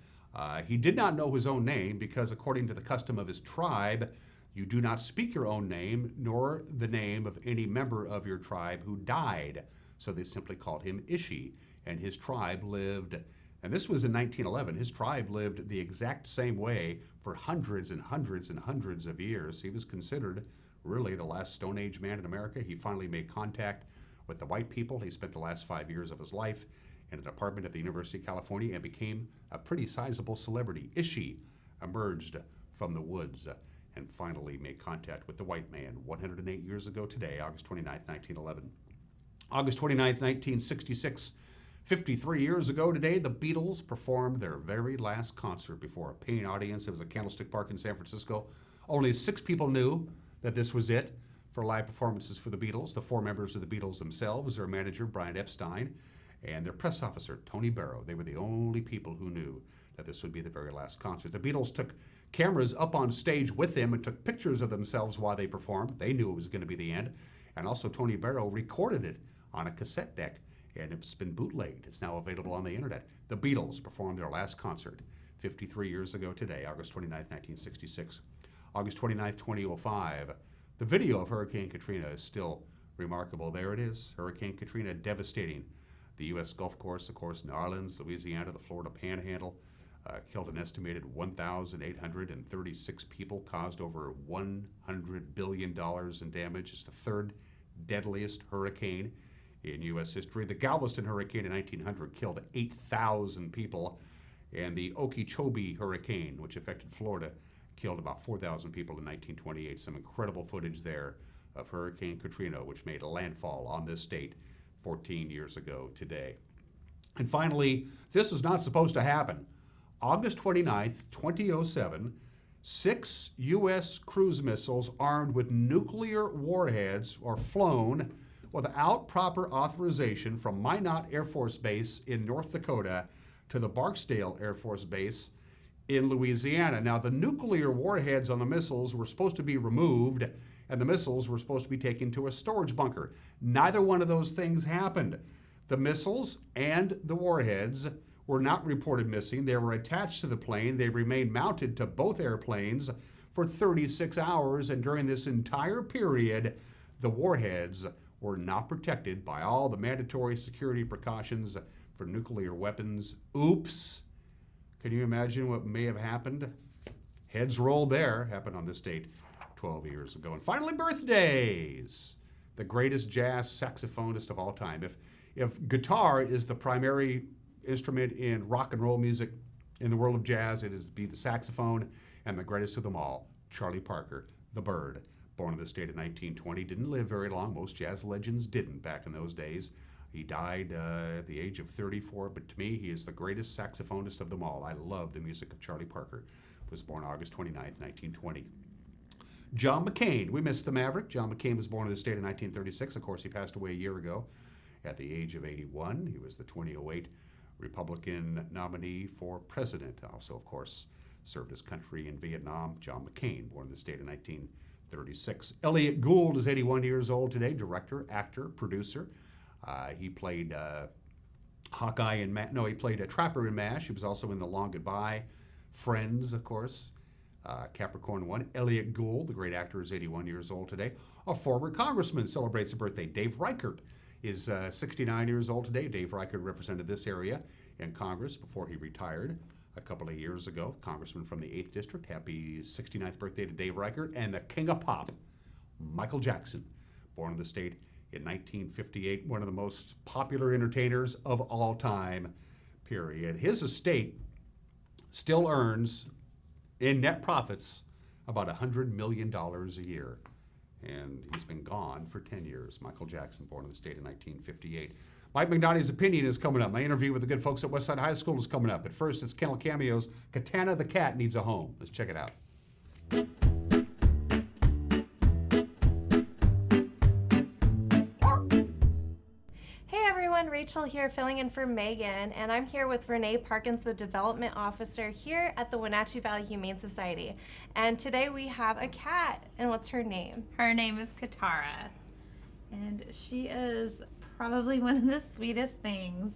He did not know his own name because, according to the custom of his tribe, you do not speak your own name nor the name of any member of your tribe who died. So they simply called him Ishi, and his tribe lived, and this was in 1911, his tribe lived the exact same way for hundreds and hundreds and hundreds of years. He was considered really the last Stone Age man in America. He finally made contact with the white people. He spent the last 5 years of his life in an apartment at the University of California and became a pretty sizable celebrity. Ishi emerged from the woods and finally made contact with the white man 108 years ago today, August 29, 1911. August 29, 1966, 53 years ago today, the Beatles performed their very last concert before a paying audience. It was at Candlestick Park in San Francisco. Only 6 people knew that this was it for live performances for the Beatles. The 4 members of the Beatles themselves, their manager, Brian Epstein, and their press officer, Tony Barrow. They were the only people who knew that this would be the very last concert. The Beatles took cameras up on stage with them and took pictures of themselves while they performed. They knew it was going to be the end. And also Tony Barrow recorded it on a cassette deck, and it's been bootlegged. It's now available on the internet. The Beatles performed their last concert 53 years ago today, August 29, 1966. August 29, 2005. The video of Hurricane Katrina is still remarkable. There it is, Hurricane Katrina devastating the U.S. Gulf Coast, of course, New Orleans, Louisiana, the Florida Panhandle, killed an estimated 1,836 people, caused over $100 billion in damage. It's the 3rd deadliest hurricane in U.S. history. The Galveston hurricane in 1900 killed 8,000 people, and the Okeechobee hurricane, which affected Florida, killed about 4,000 people in 1928. Some incredible footage there of Hurricane Katrina, which made a landfall on this state 14 years ago today. And finally, this is not supposed to happen. August 29th, 2007, 6 U.S. cruise missiles armed with nuclear warheads are flown without proper authorization from Minot Air Force Base in North Dakota to the Barksdale Air Force Base in Louisiana. Now, the nuclear warheads on the missiles were supposed to be removed, and the missiles were supposed to be taken to a storage bunker. Neither one of those things happened. The missiles and the warheads were not reported missing. They were attached to the plane. They remained mounted to both airplanes for 36 hours, and during this entire period, the warheads were not protected by all the mandatory security precautions for nuclear weapons. Oops. Can you imagine what may have happened? Heads rolled there. Happened on this date 12 years ago. And finally, birthdays. The greatest jazz saxophonist of all time. If guitar is the primary instrument in rock and roll music in the world of jazz, it is the saxophone, and the greatest of them all, Charlie Parker, the Bird, born in this state in 1920. Didn't live very long. Most jazz legends didn't back in those days. He died at the age of 34, but to me, he is the greatest saxophonist of them all. I love the music of Charlie Parker. Was born August 29th, 1920. John McCain, we missed the Maverick. John McCain was born in the state in 1936. Of course, he passed away a year ago at the age of 81. He was the 2008 Republican nominee for president. Also, of course, served his country in Vietnam. John McCain, born in the state in 1936. Eliot Gould is 81 years old today, director, actor, producer. He played Hawkeye in he played a Trapper in MASH. He was also in The Long Goodbye, Friends, of course, Capricorn 1. Eliot Gould, the great actor, is 81 years old today. A former congressman celebrates a birthday. Dave Reichert is 69 years old today. Dave Reichert represented this area in Congress before he retired a couple of years ago. Congressman from the 8th District. Happy 69th birthday to Dave Reichert. And the king of pop, Michael Jackson, born in the state in 1958, one of the most popular entertainers of all time, period. His estate still earns, in net profits, about $100 million a year. And he's been gone for 10 years. Michael Jackson, born in the state in 1958. Mike McNaughty's Opinion is coming up. My interview with the good folks at Westside High School is coming up. But first, it's Kennel Cameo's Katana the Cat Needs a Home. Let's check it out. everyone, Rachel here filling in for Megan, and I'm here with Renee Parkins, the Development Officer here at the Wenatchee Valley Humane Society. And today we have a cat, and what's her name? Her name is Katara, and she is probably one of the sweetest things.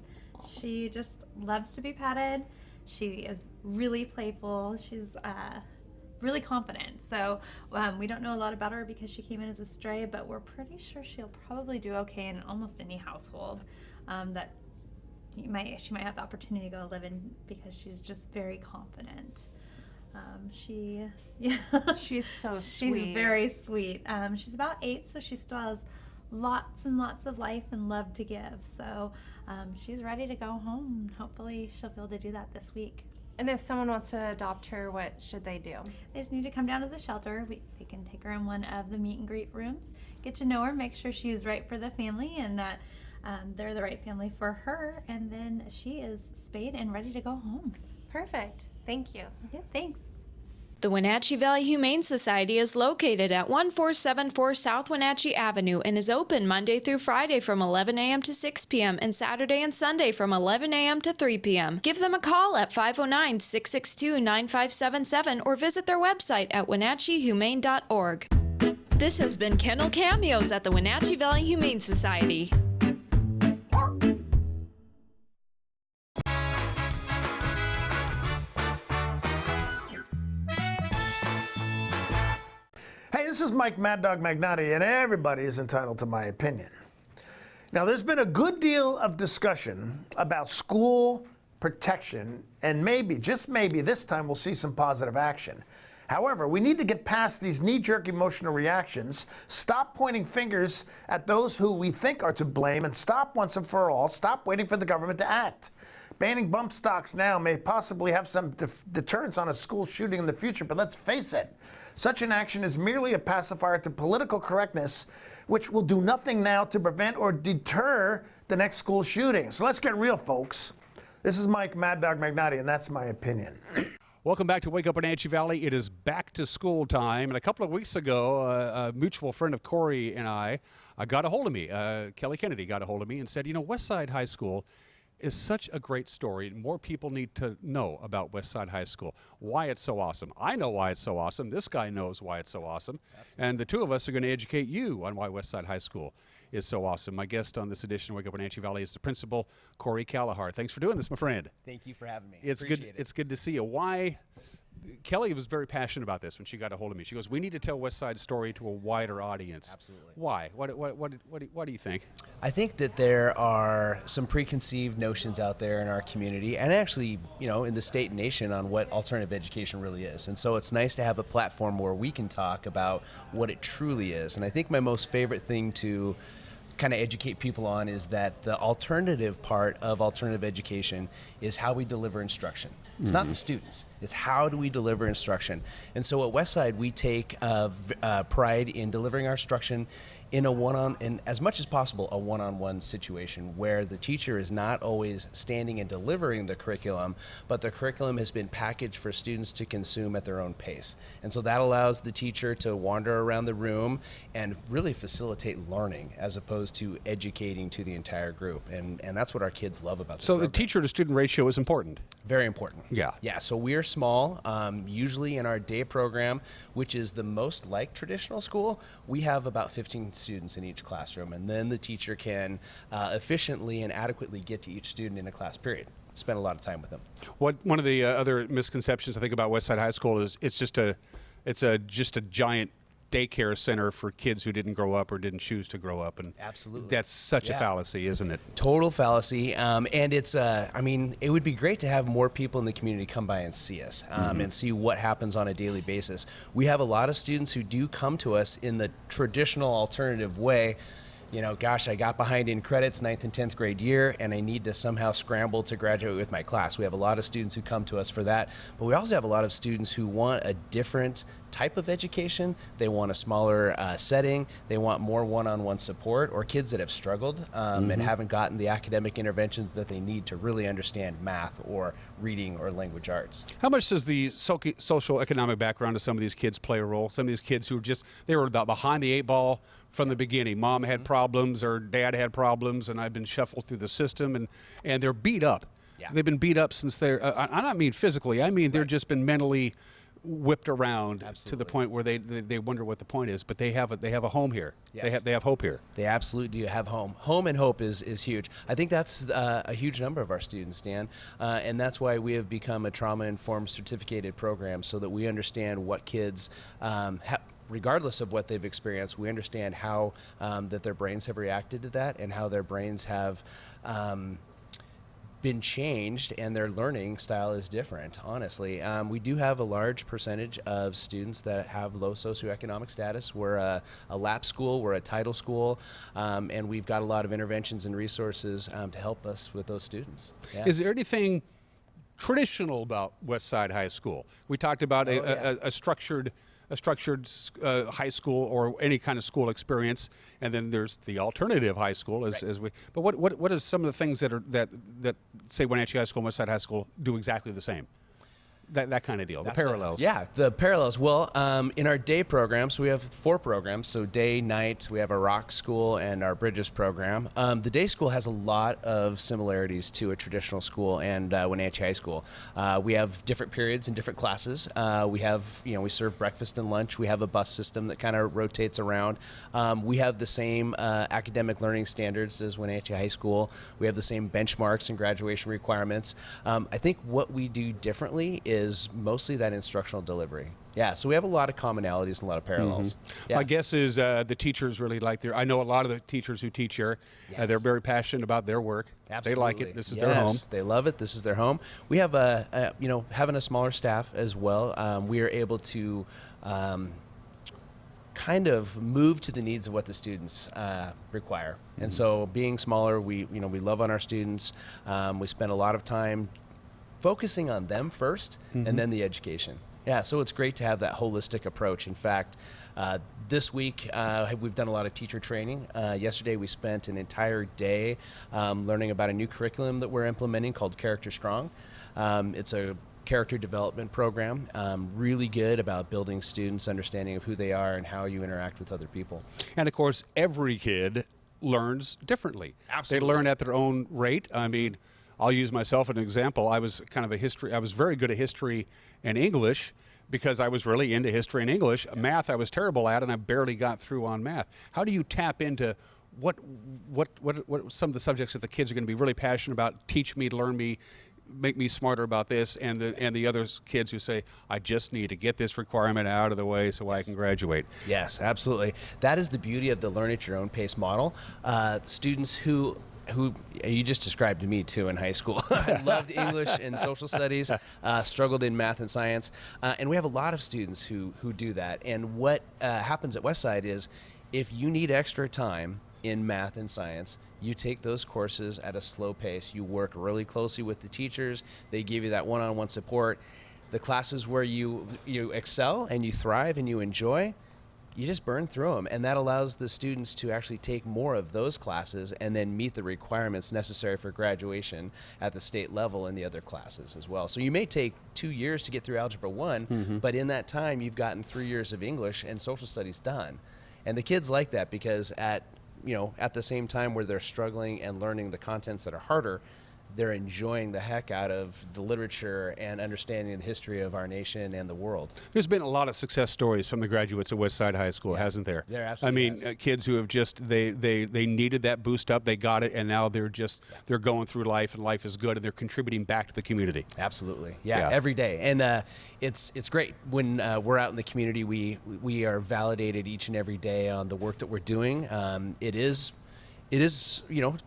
She just loves to be petted. She is really playful. She's really confident. So we don't know a lot about her because she came in as a stray, but we're pretty sure she'll probably do okay in almost any household that she might have the opportunity to go live in, because she's just very confident. She's so sweet. She's very sweet. She's about 8, so she still has lots and lots of life and love to give. So she's ready to go home. Hopefully she'll be able to do that this week. And if someone wants to adopt her, what should they do? They just need to come down to the shelter. They can take her in one of the meet and greet rooms, get to know her, make sure she's right for the family and that they're the right family for her, and then she is spayed and ready to go home. Perfect. Thank you. Yeah, thanks. The Wenatchee Valley Humane Society is located at 1474 South Wenatchee Avenue and is open Monday through Friday from 11 a.m. to 6 p.m. and Saturday and Sunday from 11 a.m. to 3 p.m. Give them a call at 509-662-9577 or visit their website at wenatcheehumane.org. This has been Kennel Cameos at the Wenatchee Valley Humane Society. Hey, this is Mike Mad Dog Magnotti, and everybody is entitled to my opinion. Now, there's been a good deal of discussion about school protection, and maybe, just maybe, this time we'll see some positive action. However, we need to get past these knee-jerk emotional reactions, stop pointing fingers at those who we think are to blame, and stop once and for all, stop waiting for the government to act. Banning bump stocks now may possibly have some deterrence on a school shooting in the future, but let's face it, such an action is merely a pacifier to political correctness, which will do nothing now to prevent or deter the next school shooting. So let's get real, folks. This is Mike Mad Dog Magnotti, and that's my opinion. Welcome back to Wake Up Wenatchee Valley. It is back to school time. And a couple of weeks ago, a mutual friend of Kory and I got a hold of me. Kelly Kennedy got a hold of me and said, you know, Westside High School is such a great story. More people need to know about Westside High School, why it's so awesome. I know why it's so awesome. This guy knows why it's so awesome. Absolutely. And the two of us are going to educate you on why Westside High School is so awesome. My guest on this edition of Wake Up Wenatchee Valley is the principal, Kory Kalahar. Thanks for doing this, my friend. Thank you for having me. It's good. It's good to see you. Why? Kelly was very passionate about this when she got a hold of me. She goes, "We need to tell Westside's story to a wider audience." Absolutely. Why? What do you think? I think that there are some preconceived notions out there in our community, and actually, you know, in the state and nation, on what alternative education really is. And so it's nice to have a platform where we can talk about what it truly is. And I think my most favorite thing to kind of educate people on is that the alternative part of alternative education is how we deliver instruction. It's not the students. It's how do we deliver instruction. And so at Westside, we take pride in delivering our instruction in as much as possible, a one-on-one situation where the teacher is not always standing and delivering the curriculum, but the curriculum has been packaged for students to consume at their own pace. And so that allows the teacher to wander around the room and really facilitate learning as opposed to educating to the entire group. And that's what our kids love about the program. The teacher-to-student ratio is important. Very important. Yeah. Yeah, so we're small. Usually in our day program, which is the most like traditional school, we have about 15 students in each classroom, and then the teacher can efficiently and adequately get to each student in a class period. Spend a lot of time with them. One of the other misconceptions I think about Westside High School is it's just a giant daycare center for kids who didn't grow up or didn't choose to grow up, and absolutely, that's such a fallacy, isn't it? Total fallacy. And it's I mean, it would be great to have more people in the community come by and see us and see what happens on a daily basis. We have a lot of students who do come to us in the traditional alternative way. You know, gosh, I got behind in credits 9th and 10th grade year, and I need to somehow scramble to graduate with my class. We have a lot of students who come to us for that, but we also have a lot of students who want a different type of education. They want a smaller setting. They want more one-on-one support, or kids that have struggled and haven't gotten the academic interventions that they need to really understand math or reading or language arts. How much does the social economic background of some of these kids play a role? Some of these kids who they were behind the 8 ball from the beginning. Mom had problems or dad had problems, and I've been shuffled through the system, and they're beat up. Yeah. They've been beat up since they're, I don't mean physically, I mean they're just been mentally whipped around to the point where they wonder what the point is, but they have a home here. Yes. They have hope here. They absolutely do have home. Home and hope is huge. I think that's a huge number of our students, Dan, and that's why we have become a trauma-informed certificated program, so that we understand what kids regardless of what they've experienced, we understand how that their brains have reacted to that, and how their brains have been changed, and their learning style is different, honestly. We do have a large percentage of students that have low socioeconomic status. We're a lap school, we're a title school, and we've got a lot of interventions and resources to help us with those students. Yeah. Is there anything traditional about Westside High School? We talked about a structured high school or any kind of school experience, and then there's the alternative high school but what are some of the things that say Wenatchee High School and Westside High School do exactly the same? That kind of deal, the parallels. The parallels. Well, in our day programs, we have 4 programs. So day, night, we have our rock school and our bridges program. The day school has a lot of similarities to a traditional school and Wenatchee High School. We have different periods and different classes. We have, we serve breakfast and lunch. We have a bus system that kind of rotates around. We have the same academic learning standards as Wenatchee High School. We have the same benchmarks and graduation requirements. I think what we do differently is mostly that instructional delivery. Yeah, so we have a lot of commonalities and a lot of parallels. Mm-hmm. My guess is the teachers really like I know a lot of the teachers who teach here, they're very passionate about their work. Absolutely. They like it. This is their home. They love it. This is their home. We have having a smaller staff as well, we are able to kind of move to the needs of what the students require. Mm-hmm. And so being smaller, we love on our students. We spend a lot of time focusing on them first, and then the education. Yeah, so it's great to have that holistic approach. In fact, this week we've done a lot of teacher training. Yesterday we spent an entire day learning about a new curriculum that we're implementing called Character Strong. It's a character development program, really good about building students' understanding of who they are and how you interact with other people. And of course, every kid learns differently. Absolutely. They learn at their own rate. I mean, I'll use myself as an example. I was I was very good at history and English because I was really into history and English. Math I was terrible at, and I barely got through on math. How do you tap into what some of the subjects that the kids are going to be really passionate about, teach me, learn me, make me smarter about this, and the other kids who say, I just need to get this requirement out of the way so I can graduate? Yes, absolutely. That is the beauty of the learn at your own pace model. Students who you just described to me too in high school. I loved English and social studies, struggled in math and science, and we have a lot of students who do that. And what happens at Westside is, if you need extra time in math and science, you take those courses at a slow pace. You work really closely with the teachers. They give you that one-on-one support. The classes where you excel and you thrive and you enjoy, you just burn through them, and that allows the students to actually take more of those classes and then meet the requirements necessary for graduation at the state level in the other classes as well. So you may take 2 years to get through Algebra 1, but in that time you've gotten 3 years of English and social studies done. And the kids like that because at the same time where they're struggling and learning the contents that are harder, they're enjoying the heck out of the literature and understanding the history of our nation and the world. There's been a lot of success stories from the graduates of Westside High School, hasn't there? There absolutely I mean, kids who have just, they needed that boost up, they got it, and now they're they're going through life, and life is good, and they're contributing back to the community. Absolutely. Yeah. Every day. And it's great. When we're out in the community, we are validated each and every day on the work that we're doing. It is,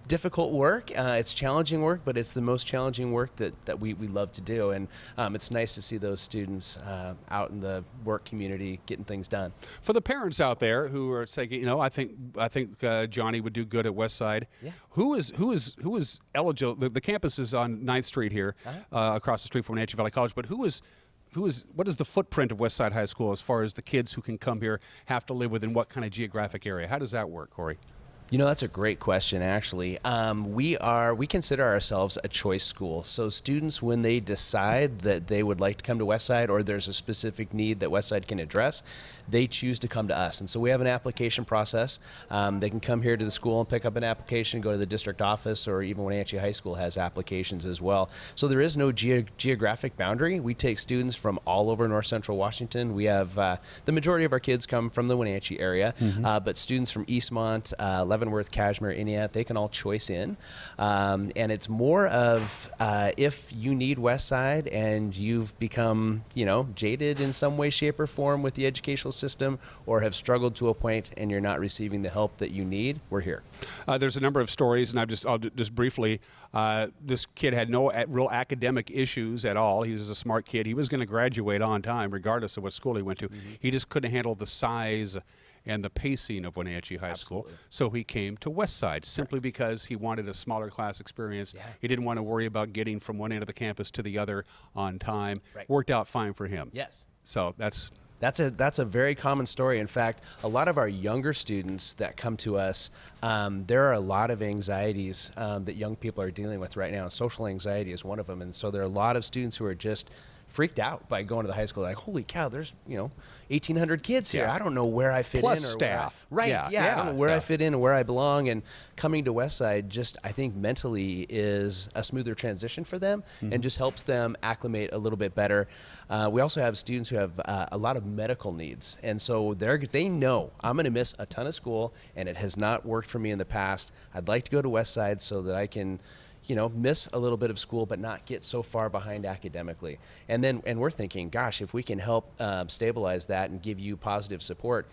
difficult work. It's challenging work, but it's the most challenging work that we love to do. And it's nice to see those students out in the work community getting things done. For the parents out there who are saying, I think Johnny would do good at Westside. Yeah. Who is eligible? The campus is on 9th Street here, across the street from Wenatchee Valley College. But what is the footprint of Westside High School as far as the kids who can come here have to live within what kind of geographic area? How does that work, Kory? You know, that's a great question, actually. We consider ourselves a choice school. So students, when they decide that they would like to come to Westside or there's a specific need that Westside can address, they choose to come to us. And so we have an application process. They can come here to the school and pick up an application, go to the district office, or even Wenatchee High School has applications as well. So there is no geographic boundary. We take students from all over North Central Washington. We have the majority of our kids come from the Wenatchee area, but students from Eastmont, Leavenworth, Cashmere, Iniat, they can all choice in. And it's more of if you need Westside and you've become, jaded in some way, shape, or form with the educational system or have struggled to a point and you're not receiving the help that you need, we're here. There's a number of stories, and I'll just briefly, this kid had no real academic issues at all. He was a smart kid. He was going to graduate on time regardless of what school he went to. He just couldn't handle the size and the pacing of Wenatchee High School. So he came to Westside simply because he wanted a smaller class experience. He didn't want to worry about getting from one end of the campus to the other on time. Worked out fine for him. Yes. So that's a very common story. In fact, a lot of our younger students that come to us, there are a lot of anxieties that young people are dealing with right now. Social anxiety is one of them. And so there are a lot of students who are just freaked out by going to the high school. Like, holy cow, there's 1,800 kids here. I don't know where I fit Plus in. Or staff. I don't know where I fit in or where I belong. And coming to Westside just, I think, mentally is a smoother transition for them and just helps them acclimate a little bit better. We also have students who have a lot of medical needs. And so they know I'm going to miss a ton of school and it has not worked for me in the past. I'd like to go to Westside so that I can miss a little bit of school, but not get so far behind academically. And we're thinking, gosh, if we can help stabilize that and give you positive support,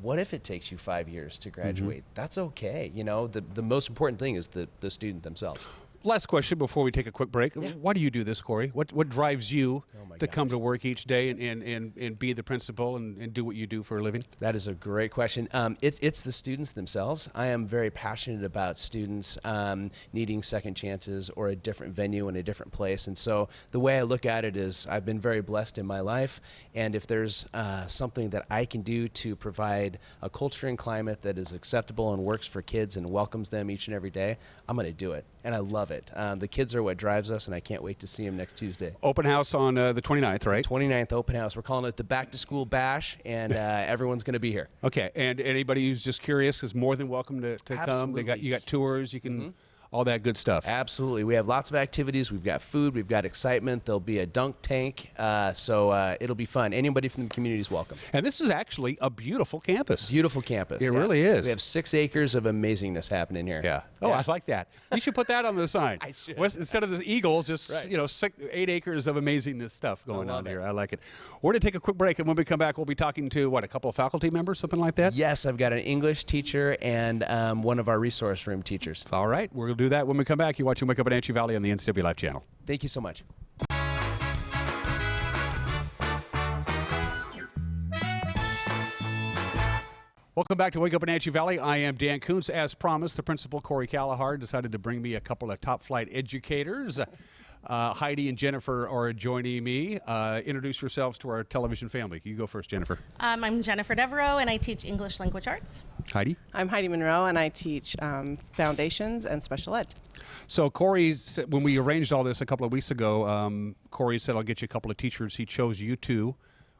what if it takes you 5 years to graduate? That's okay. The most important thing is the student themselves. Last question before we take a quick break. Why do you do this, Kory? What drives you to come to work each day and be the principal and do what you do for a living? That is a great question. It's the students themselves. I am very passionate about students needing second chances or a different venue in a different place. And so the way I look at it is I've been very blessed in my life. And if there's something that I can do to provide a culture and climate that is acceptable and works for kids and welcomes them each and every day, I'm going to do it. And I love it. The kids are what drives us, and I can't wait to see them next Tuesday. Open house on the 29th, right? The 29th open house. We're calling it the Back to School Bash, and everyone's going to be here. Okay, and anybody who's just curious is more than welcome to come. You got tours. You can all that good stuff. Absolutely. We have lots of activities. We've got food. We've got excitement. There'll be a dunk tank, so it'll be fun. Anybody from the community is welcome. And this is actually a beautiful campus. Beautiful campus. It really is. We have 6 acres of amazingness happening here. Yeah. Oh, I like that. You should put that on the sign. I should. Instead of the Eagles, just 8 acres of amazingness stuff going on here. I like it. We're going to take a quick break, and when we come back, we'll be talking to, a couple of faculty members, something like that? Yes, I've got an English teacher and one of our resource room teachers. All right. We're going to do that when we come back. You're watching Wake Up Wenatchee Valley on the NCW Life channel. Thank you so much. Welcome back to Wake Up Wenatchee Valley. I am Dan Kuntz. As promised, the principal, Kory Kalahar, decided to bring me a couple of top-flight educators. Heidi and Jennifer are joining me. Introduce yourselves to our television family. You go first, Jennifer. I'm Jennifer Devereaux, and I teach English Language Arts. Heidi? I'm Heidi Monroe, and I teach Foundations and Special Ed. So Kory, when we arranged all this a couple of weeks ago, Kory said, I'll get you a couple of teachers. He chose you two.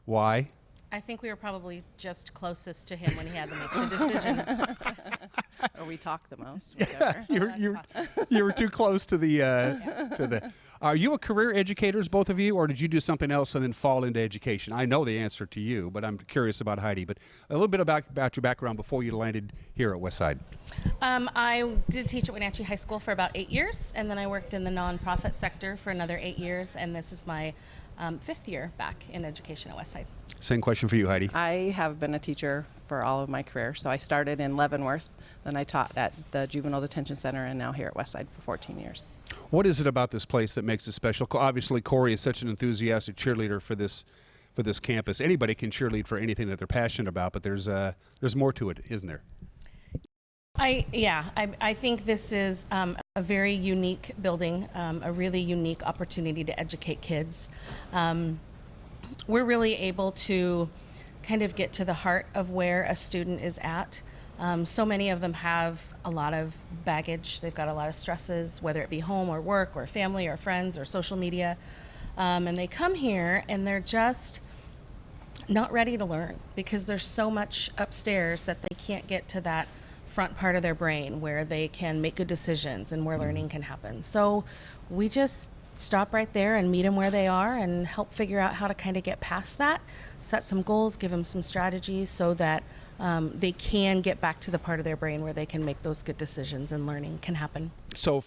Why? I think we were probably just closest to him when he had to make the decision. Or we talk the most. You were too close to the. Are you a career educators, both of you, or did you do something else and then fall into education? I know the answer to you, but I'm curious about Heidi. But a little bit about your background before you landed here at Westside. I did teach at Wenatchee High School for about 8 years, and then I worked in the nonprofit sector for another 8 years, and this is my 5th year back in education at Westside. Same question for you, Heidi. I have been a teacher for all of my career. So I started in Leavenworth, then I taught at the Juvenile Detention Center, and now here at Westside for 14 years. What is it about this place that makes it special? Obviously, Kory is such an enthusiastic cheerleader for this campus. Anybody can cheerlead for anything that they're passionate about, but there's more to it, isn't there? I think this is a very unique building, a really unique opportunity to educate kids. We're really able to kind of get to the heart of where a student is at. So many of them have a lot of baggage. They've got a lot of stresses, whether it be home or work or family or friends or social media. And they come here and they're just not ready to learn because there's so much upstairs that they can't get to that front part of their brain where they can make good decisions and where learning can happen. So we just stop right there and meet them where they are and help figure out how to kind of get past that, set some goals, give them some strategies so that they can get back to the part of their brain where they can make those good decisions and learning can happen. So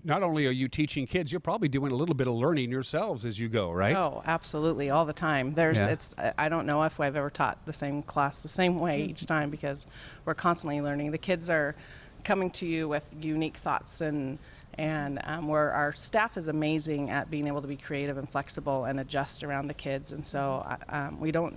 not only are you teaching kids, you're probably doing a little bit of learning yourselves as you go, right? Oh, absolutely, all the time. I don't know if I've ever taught the same class the same way each time because we're constantly learning. The kids are coming to you with unique thoughts and where our staff is amazing at being able to be creative and flexible and adjust around the kids. And so we don't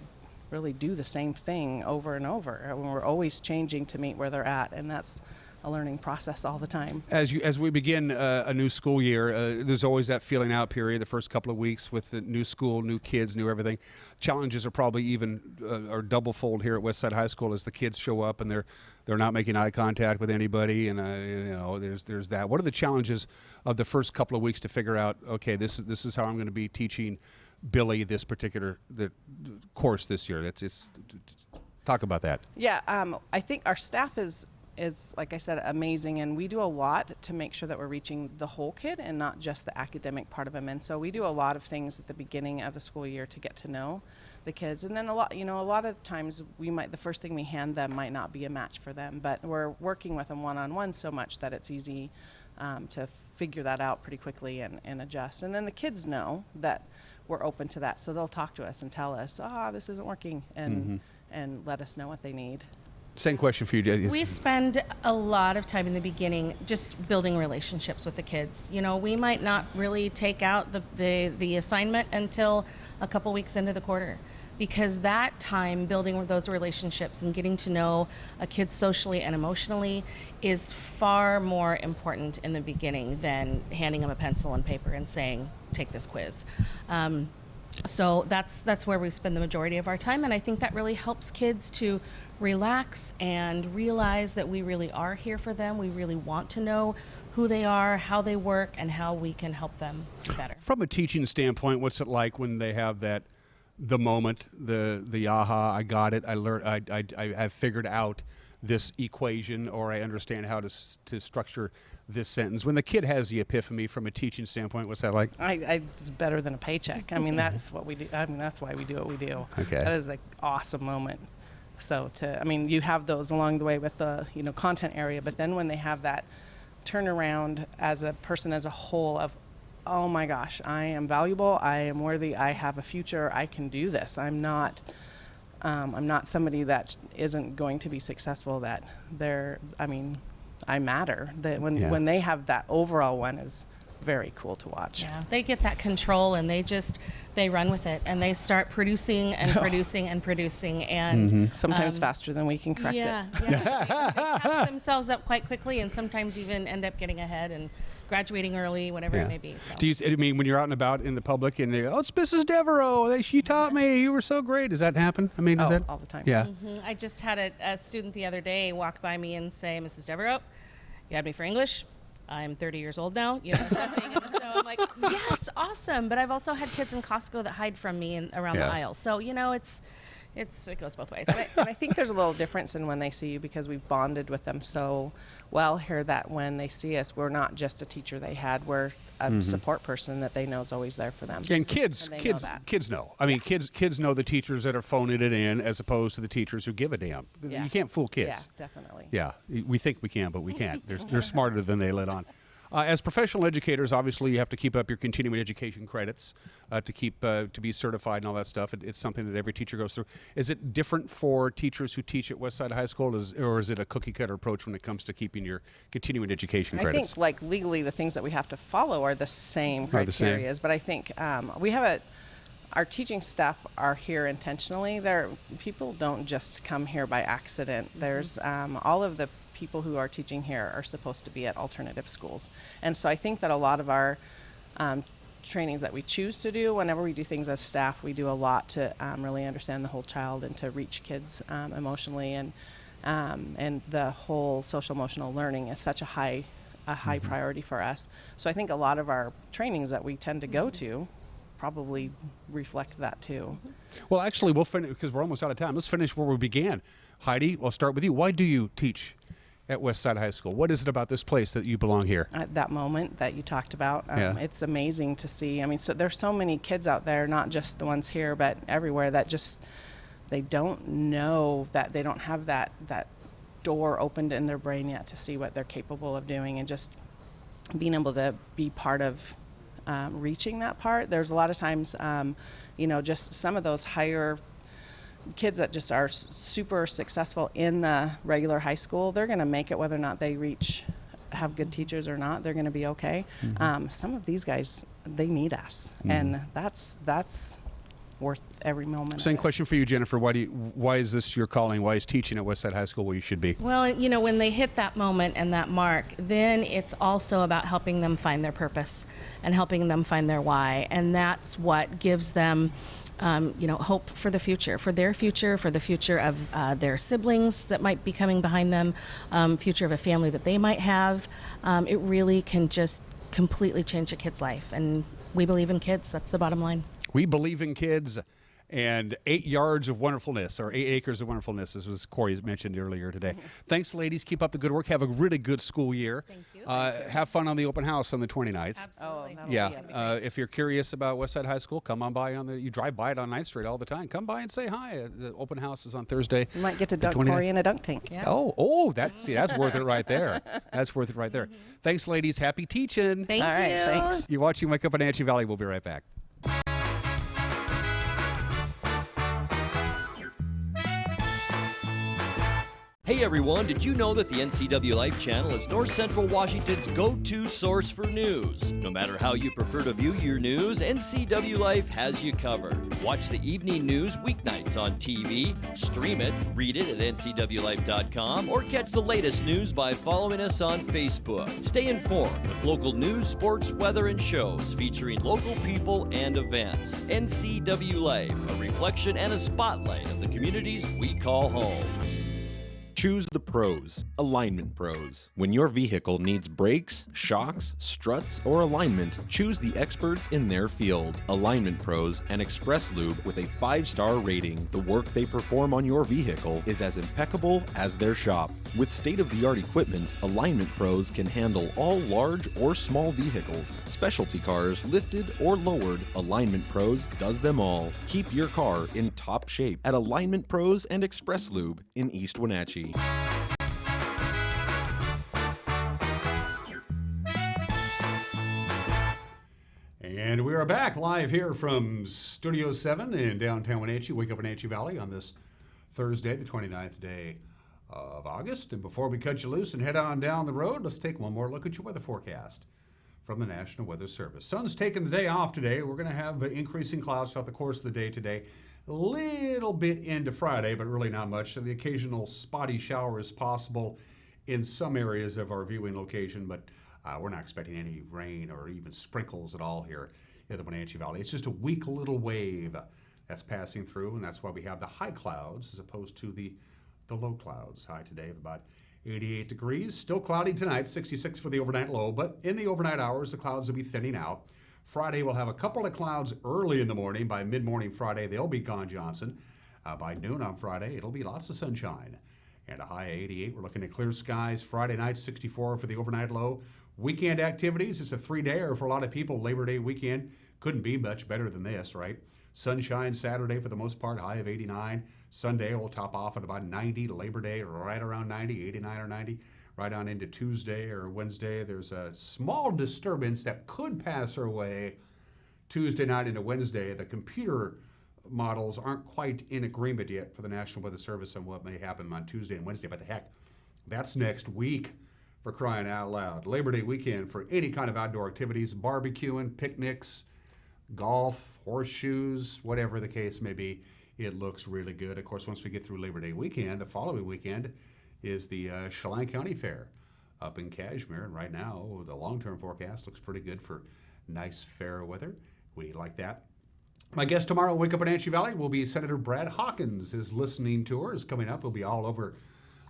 really do the same thing over and over. We're always changing to meet where they're at, and that's a learning process all the time. As we begin a new school year, there's always that feeling out period, the first couple of weeks with the new school, new kids, new everything. Challenges are probably even are double-fold here at Westside High School as the kids show up and they're not making eye contact with anybody, and there's that. What are the challenges of the first couple of weeks to figure out, okay, this is how I'm going to be teaching Billy this particular course this year? Talk about that. Yeah, I think our staff is like I said, amazing, and we do a lot to make sure that we're reaching the whole kid and not just the academic part of him. And so we do a lot of things at the beginning of the school year to get to know the kids, and then a lot of times the first thing we hand them might not be a match for them, but we're working with them one-on-one so much that it's easy to figure that out pretty quickly and adjust. And then the kids know that we're open to that, so they'll talk to us and tell us, this isn't working, and let us know what they need. Same question for you, Jay. We spend a lot of time in the beginning just building relationships with the kids. We might not really take out the assignment until a couple weeks into the quarter, because that time building those relationships and getting to know a kid socially and emotionally is far more important in the beginning than handing them a pencil and paper and saying, take this quiz. So that's where we spend the majority of our time, and I think that really helps kids to relax and realize that we really are here for them. We really want to know who they are, how they work, and how we can help them better. From a teaching standpoint, what's it like when they have the moment, the aha, I got it, I learned, I've figured out this equation, or I understand how to structure this sentence? When the kid has the epiphany from a teaching standpoint, what's that like? It's better than a paycheck. I mean, that's what we do. I mean, that's why we do what we do. Okay. That is an awesome moment. So you have those along the way with the content area, but then when they have that turnaround as a person as a whole of, oh my gosh, I am valuable, I am worthy, I have a future, I can do this. I'm not somebody that isn't going to be successful. I matter. That when they have that overall one is very cool to watch. Yeah, they get that control and they run with it and they start producing and producing and producing and sometimes faster than we can correct it. They catch themselves up quite quickly and sometimes even end up getting ahead and graduating early, whatever it may be. So. Do you, when you're out and about in the public and they go, oh, it's Mrs. Devereaux, she taught me, you were so great. Does that happen? I mean, all the time. Yeah. I just had a student the other day walk by me and say, Mrs. Devereaux, you had me for English. I'm 30 years old now, something. And so I'm like, yes, awesome. But I've also had kids in Costco that hide from me around the aisle. So, it goes both ways. And I think there's a little difference in when they see you because we've bonded with them so well here that when they see us, we're not just a teacher they had, we're a support person that they know is always there for them. And kids know. I mean, kids know the teachers that are phoning it in as opposed to the teachers who give a damn. Yeah. You can't fool kids. Yeah, definitely. Yeah, we think we can, but we can't. They're smarter than they let on. As professional educators, obviously, you have to keep up your continuing education credits to be certified and all that stuff. It's something that every teacher goes through. Is it different for teachers who teach at Westside High School, or is it a cookie-cutter approach when it comes to keeping your continuing education credits? I think, legally, the things that we have to follow are the same criteria. But I think we have our teaching staff are here intentionally. People don't just come here by accident. There's all of the people who are teaching here are supposed to be at alternative schools. And so I think that a lot of our trainings that we choose to do, whenever we do things as staff, we do a lot to really understand the whole child and to reach kids emotionally and and the whole social emotional learning is such a high priority for us. So I think a lot of our trainings that we tend to go to probably reflect that too. Well, actually, we'll finish because we're almost out of time. Let's finish where we began. Heidi, I'll start with you. Why do you teach at Westside High School? What is it about this place that you belong here? At that moment that you talked about, it's amazing to see. I mean, so there's so many kids out there, not just the ones here, but everywhere that just, they don't know that they don't have that door opened in their brain yet to see what they're capable of doing, and just being able to be part of reaching that part. There's a lot of times, just some of those higher kids that just are super successful in the regular high school, they're going to make it whether or not they have good teachers or not. They're going to be okay. Some of these guys, they need us, and that's worth every moment. Same question for you, Jennifer. Why is this your calling? Why is teaching at Westside High School where you should be? Well, when they hit that moment and that mark, then it's also about helping them find their purpose and helping them find their why. And that's what gives them hope for the future, for their future, for the future of their siblings that might be coming behind them, future of a family that they might have. It really can just completely change a kid's life. And we believe in kids. That's the bottom line. We believe in kids, and 8 yards of wonderfulness, or 8 acres of wonderfulness, as was Kory mentioned earlier today. Thanks, ladies. Keep up the good work. Have a really good school year. Thank you. Have fun on the open house on the 29th. Absolutely. If you're curious about Westside High School, come on by you drive by it on 9th Street all the time. Come by and say hi. The open house is on Thursday. You might get to dunk Kory in a dunk tank. Yeah. That's worth it right there. That's worth it right there. Thanks, ladies. Happy teaching. Thank you. All right, thanks. You're watching Wake Up Wenatchee Valley. We'll be right back. Hey everyone, did you know that the NCW Life channel is North Central Washington's go-to source for news? No matter how you prefer to view your news, NCW Life has you covered. Watch the evening news weeknights on TV, stream it, read it at ncwlife.com, or catch the latest news by following us on Facebook. Stay informed with local news, sports, weather, and shows featuring local people and events. NCW Life, a reflection and a spotlight of the communities we call home. Choose the pros, Alignment Pros. When your vehicle needs brakes, shocks, struts, or alignment, choose the experts in their field. Alignment Pros and Express Lube with a 5-star rating. The work they perform on your vehicle is as impeccable as their shop. With state-of-the-art equipment, Alignment Pros can handle all large or small vehicles, specialty cars, lifted or lowered. Alignment Pros does them all. Keep your car in top shape at Alignment Pros and Express Lube in East Wenatchee. And we are back live here from Studio 7 in downtown Wenatchee, Wake Up Wenatchee Valley, on this Thursday, the 29th day of August. And before we cut you loose and head on down the road, let's take one more look at your weather forecast from the National Weather Service. Sun's taking the day off today. We're going to have increasing clouds throughout the course of the day today. A little bit into Friday, but really not much. So the occasional spotty shower is possible in some areas of our viewing location, but we're not expecting any rain or even sprinkles at all here in the Wenatchee Valley. It's just a weak little wave that's passing through, and that's why we have the high clouds as opposed to the low clouds. High today of about 88 degrees. Still cloudy tonight, 66 for the overnight low, but in the overnight hours, the clouds will be thinning out. Friday, we'll have a couple of clouds early in the morning. By mid-morning Friday, they'll be gone, Johnson. By noon on Friday, it'll be lots of sunshine. And a high of 88. We're looking at clear skies. Friday night, 64 for the overnight low. Weekend activities, it's a 3-dayer for a lot of people. Labor Day weekend couldn't be much better than this, right? Sunshine Saturday for the most part, high of 89. Sunday will top off at about 90. Labor Day right around 90, 89 or 90. Right on into Tuesday or Wednesday, there's a small disturbance that could pass our way Tuesday night into Wednesday. The computer models aren't quite in agreement yet for the National Weather Service on what may happen on Tuesday and Wednesday, but the heck, that's next week, for crying out loud. Labor Day weekend for any kind of outdoor activities, barbecuing, picnics, golf, horseshoes, whatever the case may be, it looks really good. Of course, once we get through Labor Day weekend, the following weekend is the Chelan County Fair up in Cashmere. And right now, the long-term forecast looks pretty good for nice fair weather. We like that. My guest tomorrow, Wake Up Wenatchee Valley, will be Senator Brad Hawkins. His listening tour is coming up. He'll be all over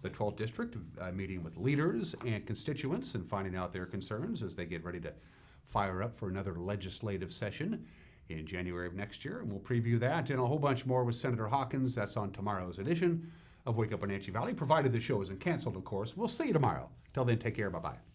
the 12th District, meeting with leaders and constituents and finding out their concerns as they get ready to fire up for another legislative session in January of next year. And we'll preview that and a whole bunch more with Senator Hawkins. That's on tomorrow's edition of Wake Up Wenatchee Valley, provided the show isn't canceled, of course. We'll see you tomorrow. Till then, take care. Bye-bye.